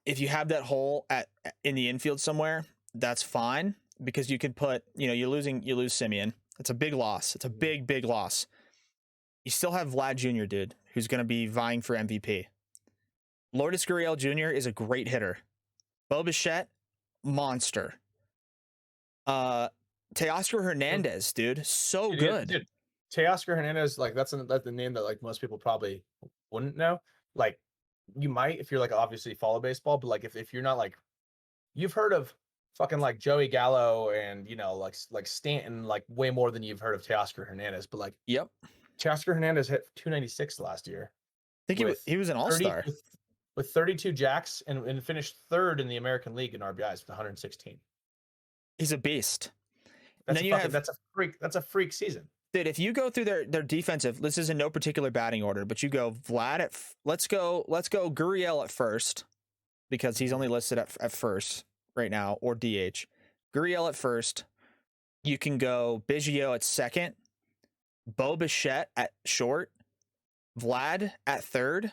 If you have that hole in the infield somewhere, that's fine, because you could put, you know, you lose Semien. It's a big loss. It's a big loss. You still have Vlad Jr., dude, who's going to be vying for MVP. Lourdes Gurriel Jr. is a great hitter. Bo Bichette, monster. Teoscar Hernandez, dude, so good. Dude, Teoscar Hernandez, like that's the name that like most people probably wouldn't know. Like you might if you're like obviously follow baseball, but like if you're not like, you've heard of fucking like Joey Gallo and, you know, like Stanton, like way more than you've heard of Teoscar Hernandez. But like, yep, Teoscar Hernandez hit 296 last year. I think he was an all-star with 32 jacks and finished third in the American League in RBIs with 116. He's a beast. That's a freak season. Dude, if you go through their defensive, this is in no particular batting order, but you go Vlad let's go Gurriel at first, because he's only listed at first right now, or DH. Gurriel at first. You can go Biggio at second, Bo Bichette at short, Vlad at third,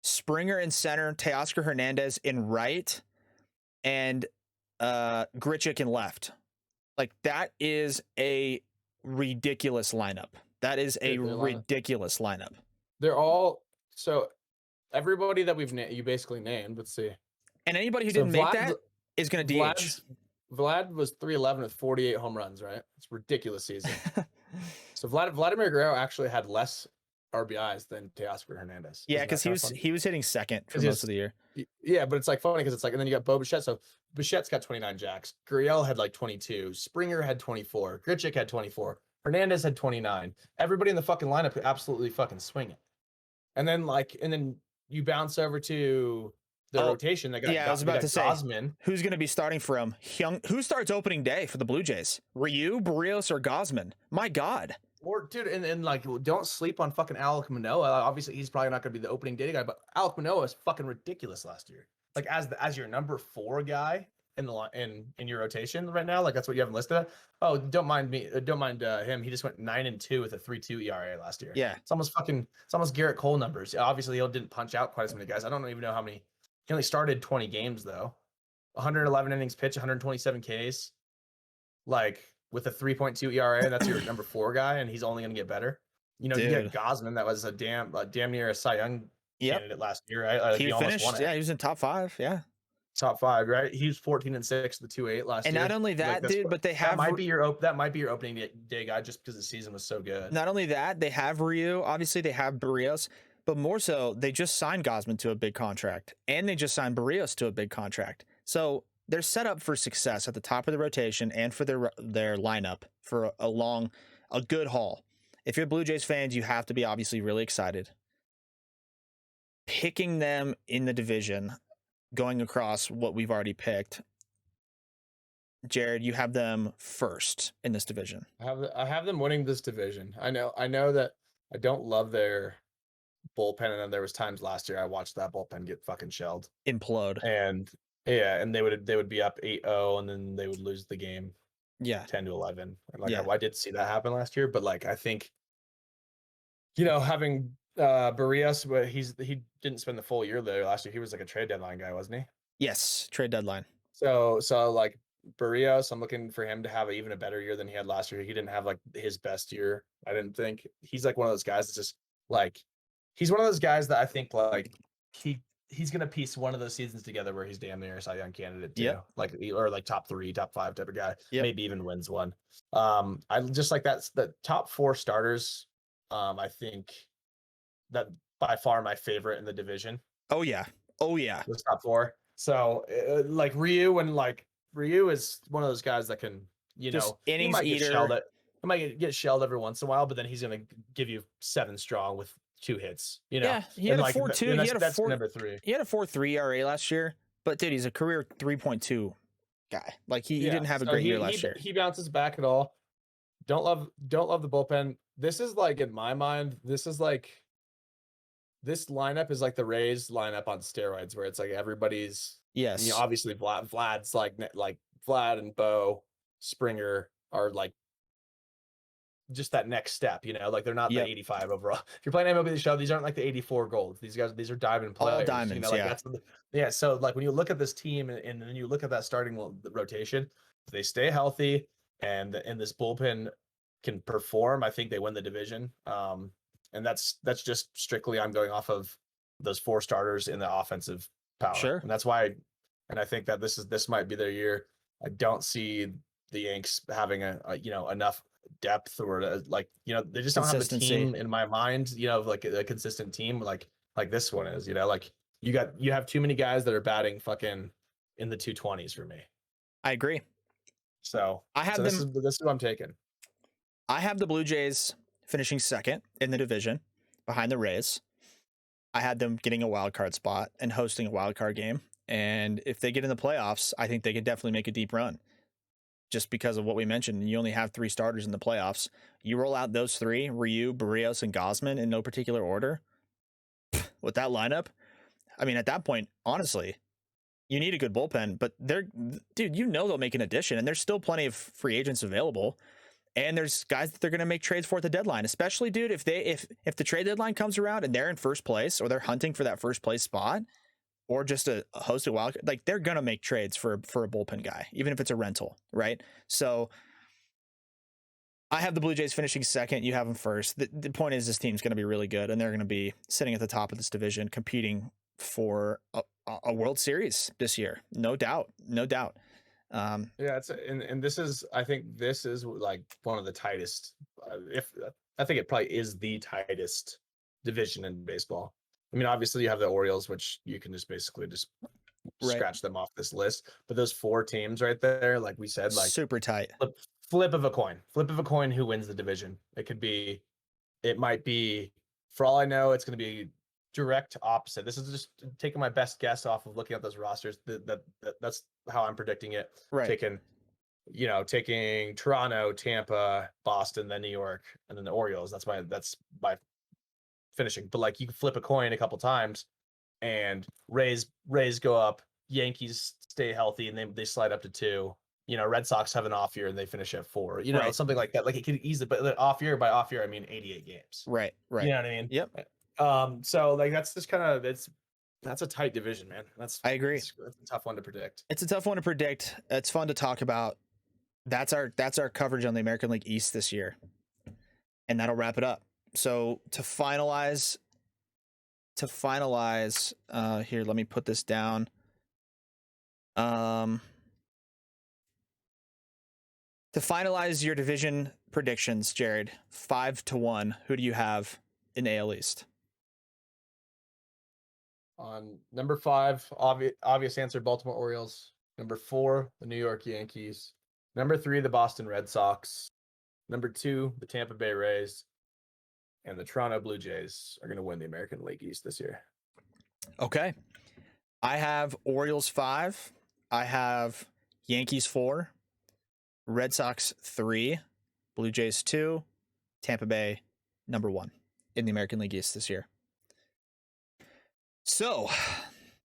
Springer in center, Teoscar Hernandez in right, and Grichuk in left. Like that is a ridiculous lineup. That is a ridiculous lineup. They're all so everybody that you basically named. Let's see. And anybody who didn't make that is going to DH. Vlad was 311 with 48 home runs, right? It's a ridiculous season. So Vladimir Guerrero actually had less RBIs than Teoscar Hernandez. Yeah, because he was hitting second for most of the year. Yeah, but it's like funny because it's like, and then you got Bo Bichette. So Bichette's got 29 jacks. Gurriel had like 22. Springer had 24. Grichuk had 24. Hernandez had 29. Everybody in the fucking lineup absolutely fucking swinging. And then you bounce over to the rotation. I was about to say, Gosman. Who's going to be starting from who starts opening day for the Blue Jays? Ryu, Barrios, or Gosman? My God. Or dude, and like, don't sleep on fucking Alek Manoah. Obviously, he's probably not going to be the opening day guy, but Alek Manoah is fucking ridiculous last year. Like as your number 4 guy in your rotation right now, like that's what you have listed. Oh, don't mind him. He just went 9-2 with a 3.2 ERA last year. Yeah, it's almost Garrett Cole numbers. Obviously, he didn't punch out quite as many guys. I don't even know how many. He only started 20 games though. 111 innings pitched, 127 Ks. Like, with a 3.2 ERA, that's your number 4 guy, and he's only going to get better. You know, you get Gosman, that was a damn near a Cy Young candidate last year, right? He finished, won it. Yeah, he was in top 5, yeah. Top 5, right? He was 14-6 the 2.8 last year. And not only that, like, dude, but they have that might be your opening day guy just because the season was so good. Not only that, they have Ryu, obviously they have Barrios, but more so, they just signed Gosman to a big contract, and they just signed Barrios to a big contract. So they're set up for success at the top of the rotation and for their lineup for a good haul. If you're Blue Jays fans, you have to be obviously really excited. Picking them in the division, going across what we've already picked, Jared, you have them first in this division. I have them winning this division. I know that I don't love their bullpen, and then there was times last year I watched that bullpen get fucking shelled. Implode. And yeah, and they would be up 8-0, and then they would lose the game. Yeah. 10-11. And like Yeah. I did see that happen last year, but like I think, having Barrios, but he didn't spend the full year there last year. He was like a trade deadline guy, wasn't he? Yes, trade deadline. So like Barrios, I'm looking for him to have even a better year than he had last year. He didn't have like his best year, I didn't think. He's like one of those guys that's just like, he's one of those guys that I think like he's gonna piece one of those seasons together where he's damn near a Cy Young candidate too. Yep. Like, or like top 3, top 5 type of guy. Yep. Maybe even wins one. I just like that's the top 4 starters. I think that by far my favorite in the division. Oh yeah. Those top 4. So like Ryu is one of those guys that can, just innings he might eater. get shelled he might get shelled every once in a while, but then he's gonna give you 7 strong with 2 hits. Yeah, he had a 4.2. That's number 3. He had a 4.3 ERA last year, but dude, he's a career 3.2 guy. Like he didn't have a great year last year. He bounces back at all. Don't love the bullpen. This is like, in my mind, this lineup is like the Rays lineup on steroids, where it's like everybody's. Yes. Obviously Vlad's like Vlad and Bo Springer are like just that next step, like they're not the 85 overall. If you're playing MLB The Show, these aren't like the 84 golds. These are diamond players. All diamonds, So like when you look at this team and then you look at that starting rotation, if they stay healthy and this bullpen can perform, I think they win the division. And that's just strictly, I'm going off of those 4 starters in the offensive power. Sure. And that's why, and I think that this might be their year. I don't see the Yanks having enough depth or they just don't have a team in my mind, like a consistent team like this one is, like you have too many guys that are batting fucking in the 220s for me. I agree. So I have this is what I'm taking. I have the Blue Jays finishing second in the division behind the Rays. I had them getting a wild card spot and hosting a wild card game. And if they get in the playoffs, I think they could definitely make a deep run. Just because of what we mentioned, you only have 3 starters in the playoffs. You roll out those 3, Ryu, Barrios, and Gausman in no particular order. With that lineup, I mean, at that point, honestly, you need a good bullpen. But dude, they'll make an addition, and there's still plenty of free agents available. And there's guys that they're going to make trades for at the deadline, especially, dude, if the trade deadline comes around and they're in first place or they're hunting for that first place spot or just a host of wild, like they're going to make trades for a bullpen guy, even if it's a rental, right? So I have the Blue Jays finishing second. You have them first. The point is this team's going to be really good, and they're going to be sitting at the top of this division competing for a World Series this year. No doubt. I think this is like one of the tightest, I think it probably is the tightest division in baseball. I mean, obviously you have the Orioles, which you can just basically scratch them off this list, but those 4 teams right there, like we said, like super tight. Flip of a coin who wins the division. It might be, for all I know, it's going to be direct opposite. This is just taking my best guess off of looking at those rosters. That's how I'm predicting it. Right. Taking Toronto, Tampa, Boston, then New York, and then the Orioles. That's my finishing. But like you can flip a coin a couple times, and Rays go up, Yankees stay healthy, and they slide up to 2. Red Sox have an off year and they finish at 4. Something like that. Like it could easily, but off year, I mean 88 games. Right. You know what I mean? Yep. So like that's just kind of that's a tight division, man. I agree. It's a tough one to predict. It's a tough one to predict. It's fun to talk about. That's our coverage on the American League East this year, and that'll wrap it up. So to finalize, here, let me put this down. To finalize your division predictions, Jared, 5-1. Who do you have in AL East? On number 5, obvious answer, Baltimore Orioles. Number 4, the New York Yankees. Number 3, the Boston Red Sox. Number 2, the Tampa Bay Rays. And the Toronto Blue Jays are going to win the American League East this year. Okay. I have Orioles 5. I have Yankees 4. Red Sox 3. Blue Jays 2. Tampa Bay number 1 in the American League East this year. So,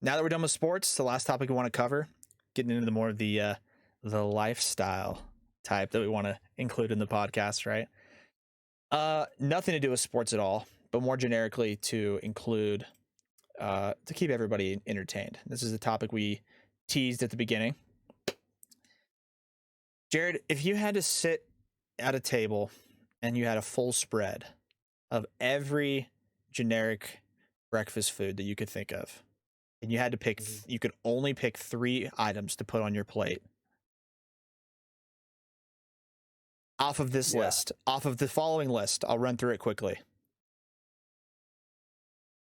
now that we're done with sports, the last topic we want to cover, getting into more of the lifestyle type that we want to include in the podcast, right? Nothing to do with sports at all, but more generically to include, to keep everybody entertained. This is the topic we teased at the beginning. Jared, if you had to sit at a table and you had a full spread of every generic breakfast food that you could think of, and you had to pick, you could only pick 3 items to put on your plate. Off of this list, off of the following list, I'll run through it quickly.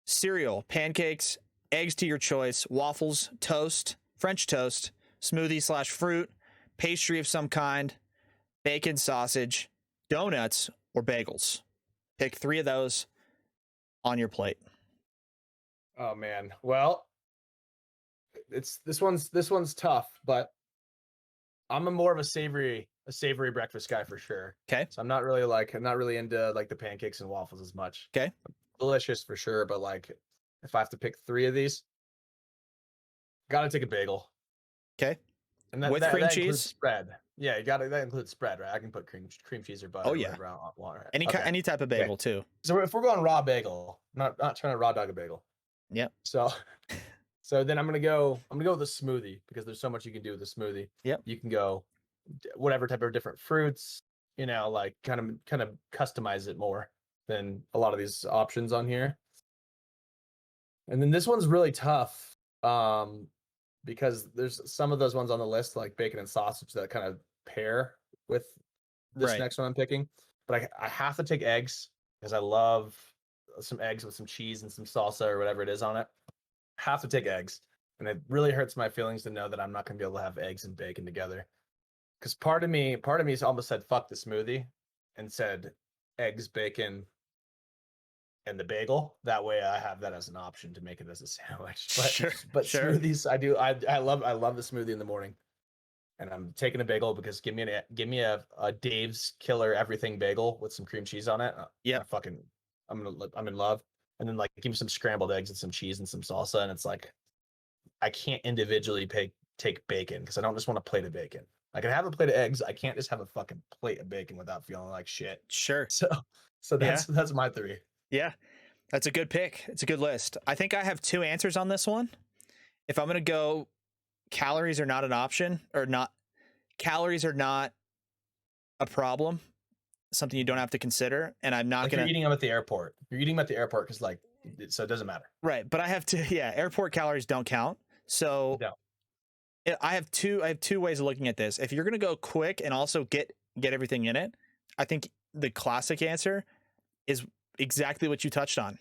Cereal, pancakes, eggs to your choice, waffles, toast, French toast, smoothie / fruit, pastry of some kind, bacon, sausage, donuts, or bagels. Pick 3 of those on your plate. Oh man. Well, this one's tough, but I'm more of a savory breakfast guy for sure. Okay. So I'm not really into like the pancakes and waffles as much. Okay. Delicious for sure, but like if I have to pick 3 of these, gotta take a bagel. Okay. And that, with that, cream that cheese? includes spread. Yeah, that includes spread, right? I can put cream cheese or butter. Oh, yeah. Whatever I want, right? Any type of bagel too. So if we're going raw bagel, not trying to raw dog a bagel. Yep. So then I'm gonna go with a smoothie because there's so much you can do with a smoothie. Yep. You can go whatever type of different fruits, like kind of customize it more than a lot of these options on here. And then this one's really tough because there's some of those ones on the list like bacon and sausage that kind of pair with this next one I'm picking. But I have to take eggs because I love some eggs with some cheese and some salsa or whatever it is on it. Have to take eggs. And it really hurts my feelings to know that I'm not going to be able to have eggs and bacon together. Because part of me almost said fuck the smoothie and said eggs, bacon, and the bagel. That way I have that as an option to make it as a sandwich. But sure. Smoothies, I love the smoothie in the morning. And I'm taking a bagel because give me a Dave's Killer Everything bagel with some cream cheese on it. Yeah. I'm in love. And then like give me some scrambled eggs and some cheese and some salsa. And it's like I can't individually take bacon because I don't just want a plate of bacon. I can have a plate of eggs. I can't just have a fucking plate of bacon without feeling like shit. Sure. So that's my 3. Yeah. That's a good pick. It's a good list. I think I have 2 answers on this one. If I'm going to go, calories are not an option, calories are not a problem, something you don't have to consider. And I'm not going to. You're eating them at the airport. You're eating them at the airport because so it doesn't matter. Right. But I have to, airport calories don't count. So I have two ways of looking at this. If you're going to go quick and also get everything in it, I think the classic answer is exactly what you touched on.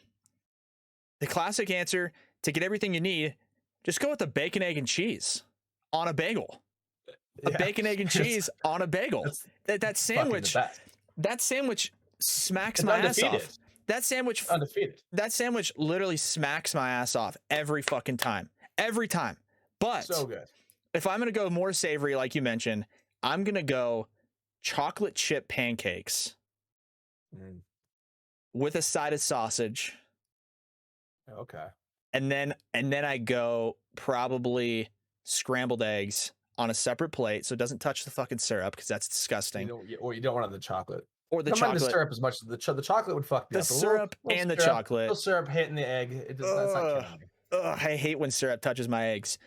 The classic answer to get everything you need, just go with the bacon, egg, and cheese on a bagel. A bacon, egg, and cheese on a bagel. That sandwich smacks my ass off. That sandwich undefeated. That sandwich literally smacks my ass off every fucking time. Every time. But so good. If I'm going to go more savory, like you mentioned, I'm going to go chocolate chip pancakes with a side of sausage. Okay. And then I go probably scrambled eggs on a separate plate so it doesn't touch the fucking syrup because that's disgusting. You don't want the chocolate. Or the don't chocolate. Mind the syrup as much. The chocolate would fuck me up. The syrup and the chocolate. Little syrup hitting the egg. That's not killing me. I hate when syrup touches my eggs.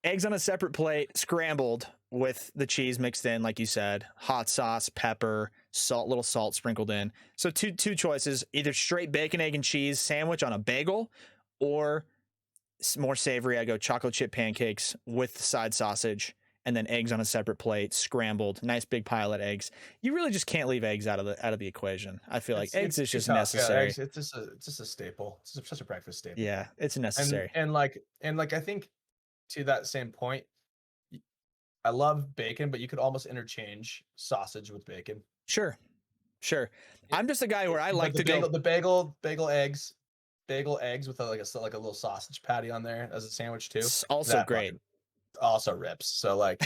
Eggs on a separate plate, scrambled with the cheese mixed in, like you said, hot sauce, pepper, salt, little salt sprinkled in. So two choices, either straight bacon, egg, and cheese sandwich on a bagel, or more savory, I go chocolate chip pancakes with side sausage and then eggs on a separate plate, scrambled, nice big pile of eggs. You really just can't leave eggs out of the equation. I feel like eggs is just necessary. Yeah, it's just a staple. It's such a breakfast staple. Yeah, it's necessary. And like I think to that same point, I love bacon, but you could almost interchange sausage with bacon. Sure. I'm just a guy where I like to go the bagel eggs with like a little sausage patty on there as a sandwich too. It's also great. Also rips. So like,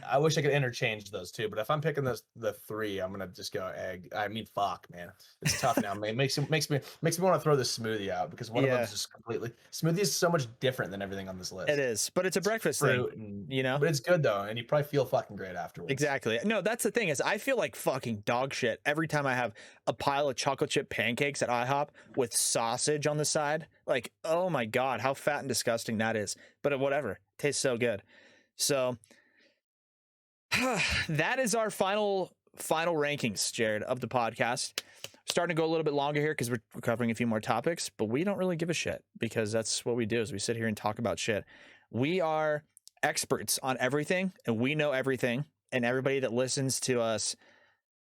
I wish I could interchange those two, but if I'm picking the three, I'm gonna just go egg. I mean, fuck, man, it's tough now. Man, makes me want to throw this smoothie out because one of them is just completely. Smoothie is so much different than everything on this list. It is, but it's a breakfast thing, you know. But it's good though, and you probably feel fucking great afterwards. Exactly. No, that's the thing is I feel like fucking dog shit every time I have a pile of chocolate chip pancakes at IHOP with sausage on the side. Like, oh my god, how fat and disgusting that is. But whatever. Tastes so good. So that is our final rankings, Jared, of the podcast. Starting to go a little bit longer here because we're covering a few more topics, but we don't really give a shit because that's what we do is we sit here and talk about shit. We are experts on everything and we know everything, and everybody that listens to us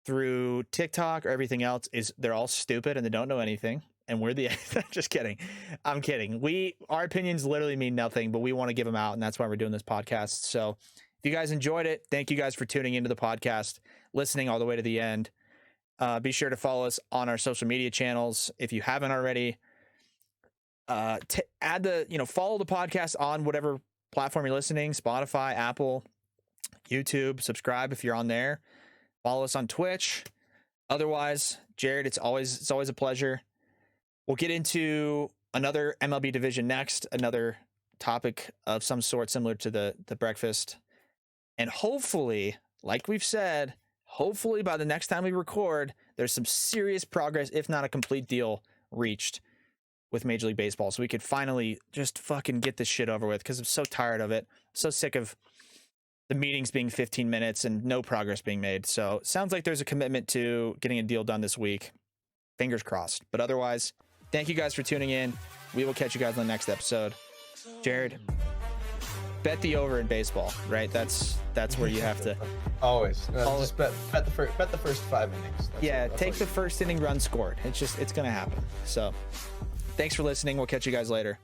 through TikTok or everything else they're all stupid and they don't know anything. And we're the just kidding. I'm kidding. Our opinions literally mean nothing, but we want to give them out, and that's why we're doing this podcast. So if you guys enjoyed it, thank you guys for tuning into the podcast, listening all the way to the end. Be sure to follow us on our social media channels if you haven't already. Follow the podcast on whatever platform you're listening, Spotify, Apple, YouTube. Subscribe if you're on there. Follow us on Twitch. Otherwise, Jared, it's always a pleasure. We'll get into another MLB division next, another topic of some sort similar to the breakfast. And hopefully, like we've said, hopefully by the next time we record, there's some serious progress, if not a complete deal, reached with Major League Baseball. So we could finally just fucking get this shit over with because I'm so tired of it. So sick of the meetings being 15 minutes and no progress being made. So it sounds like there's a commitment to getting a deal done this week. Fingers crossed. But otherwise, thank you guys for tuning in. We will catch you guys on the next episode. Jared, bet the over in baseball, right? That's where you have to always just bet the first 5 innings. Take the first inning run scored. It's gonna happen. So thanks for listening. We'll catch you guys later.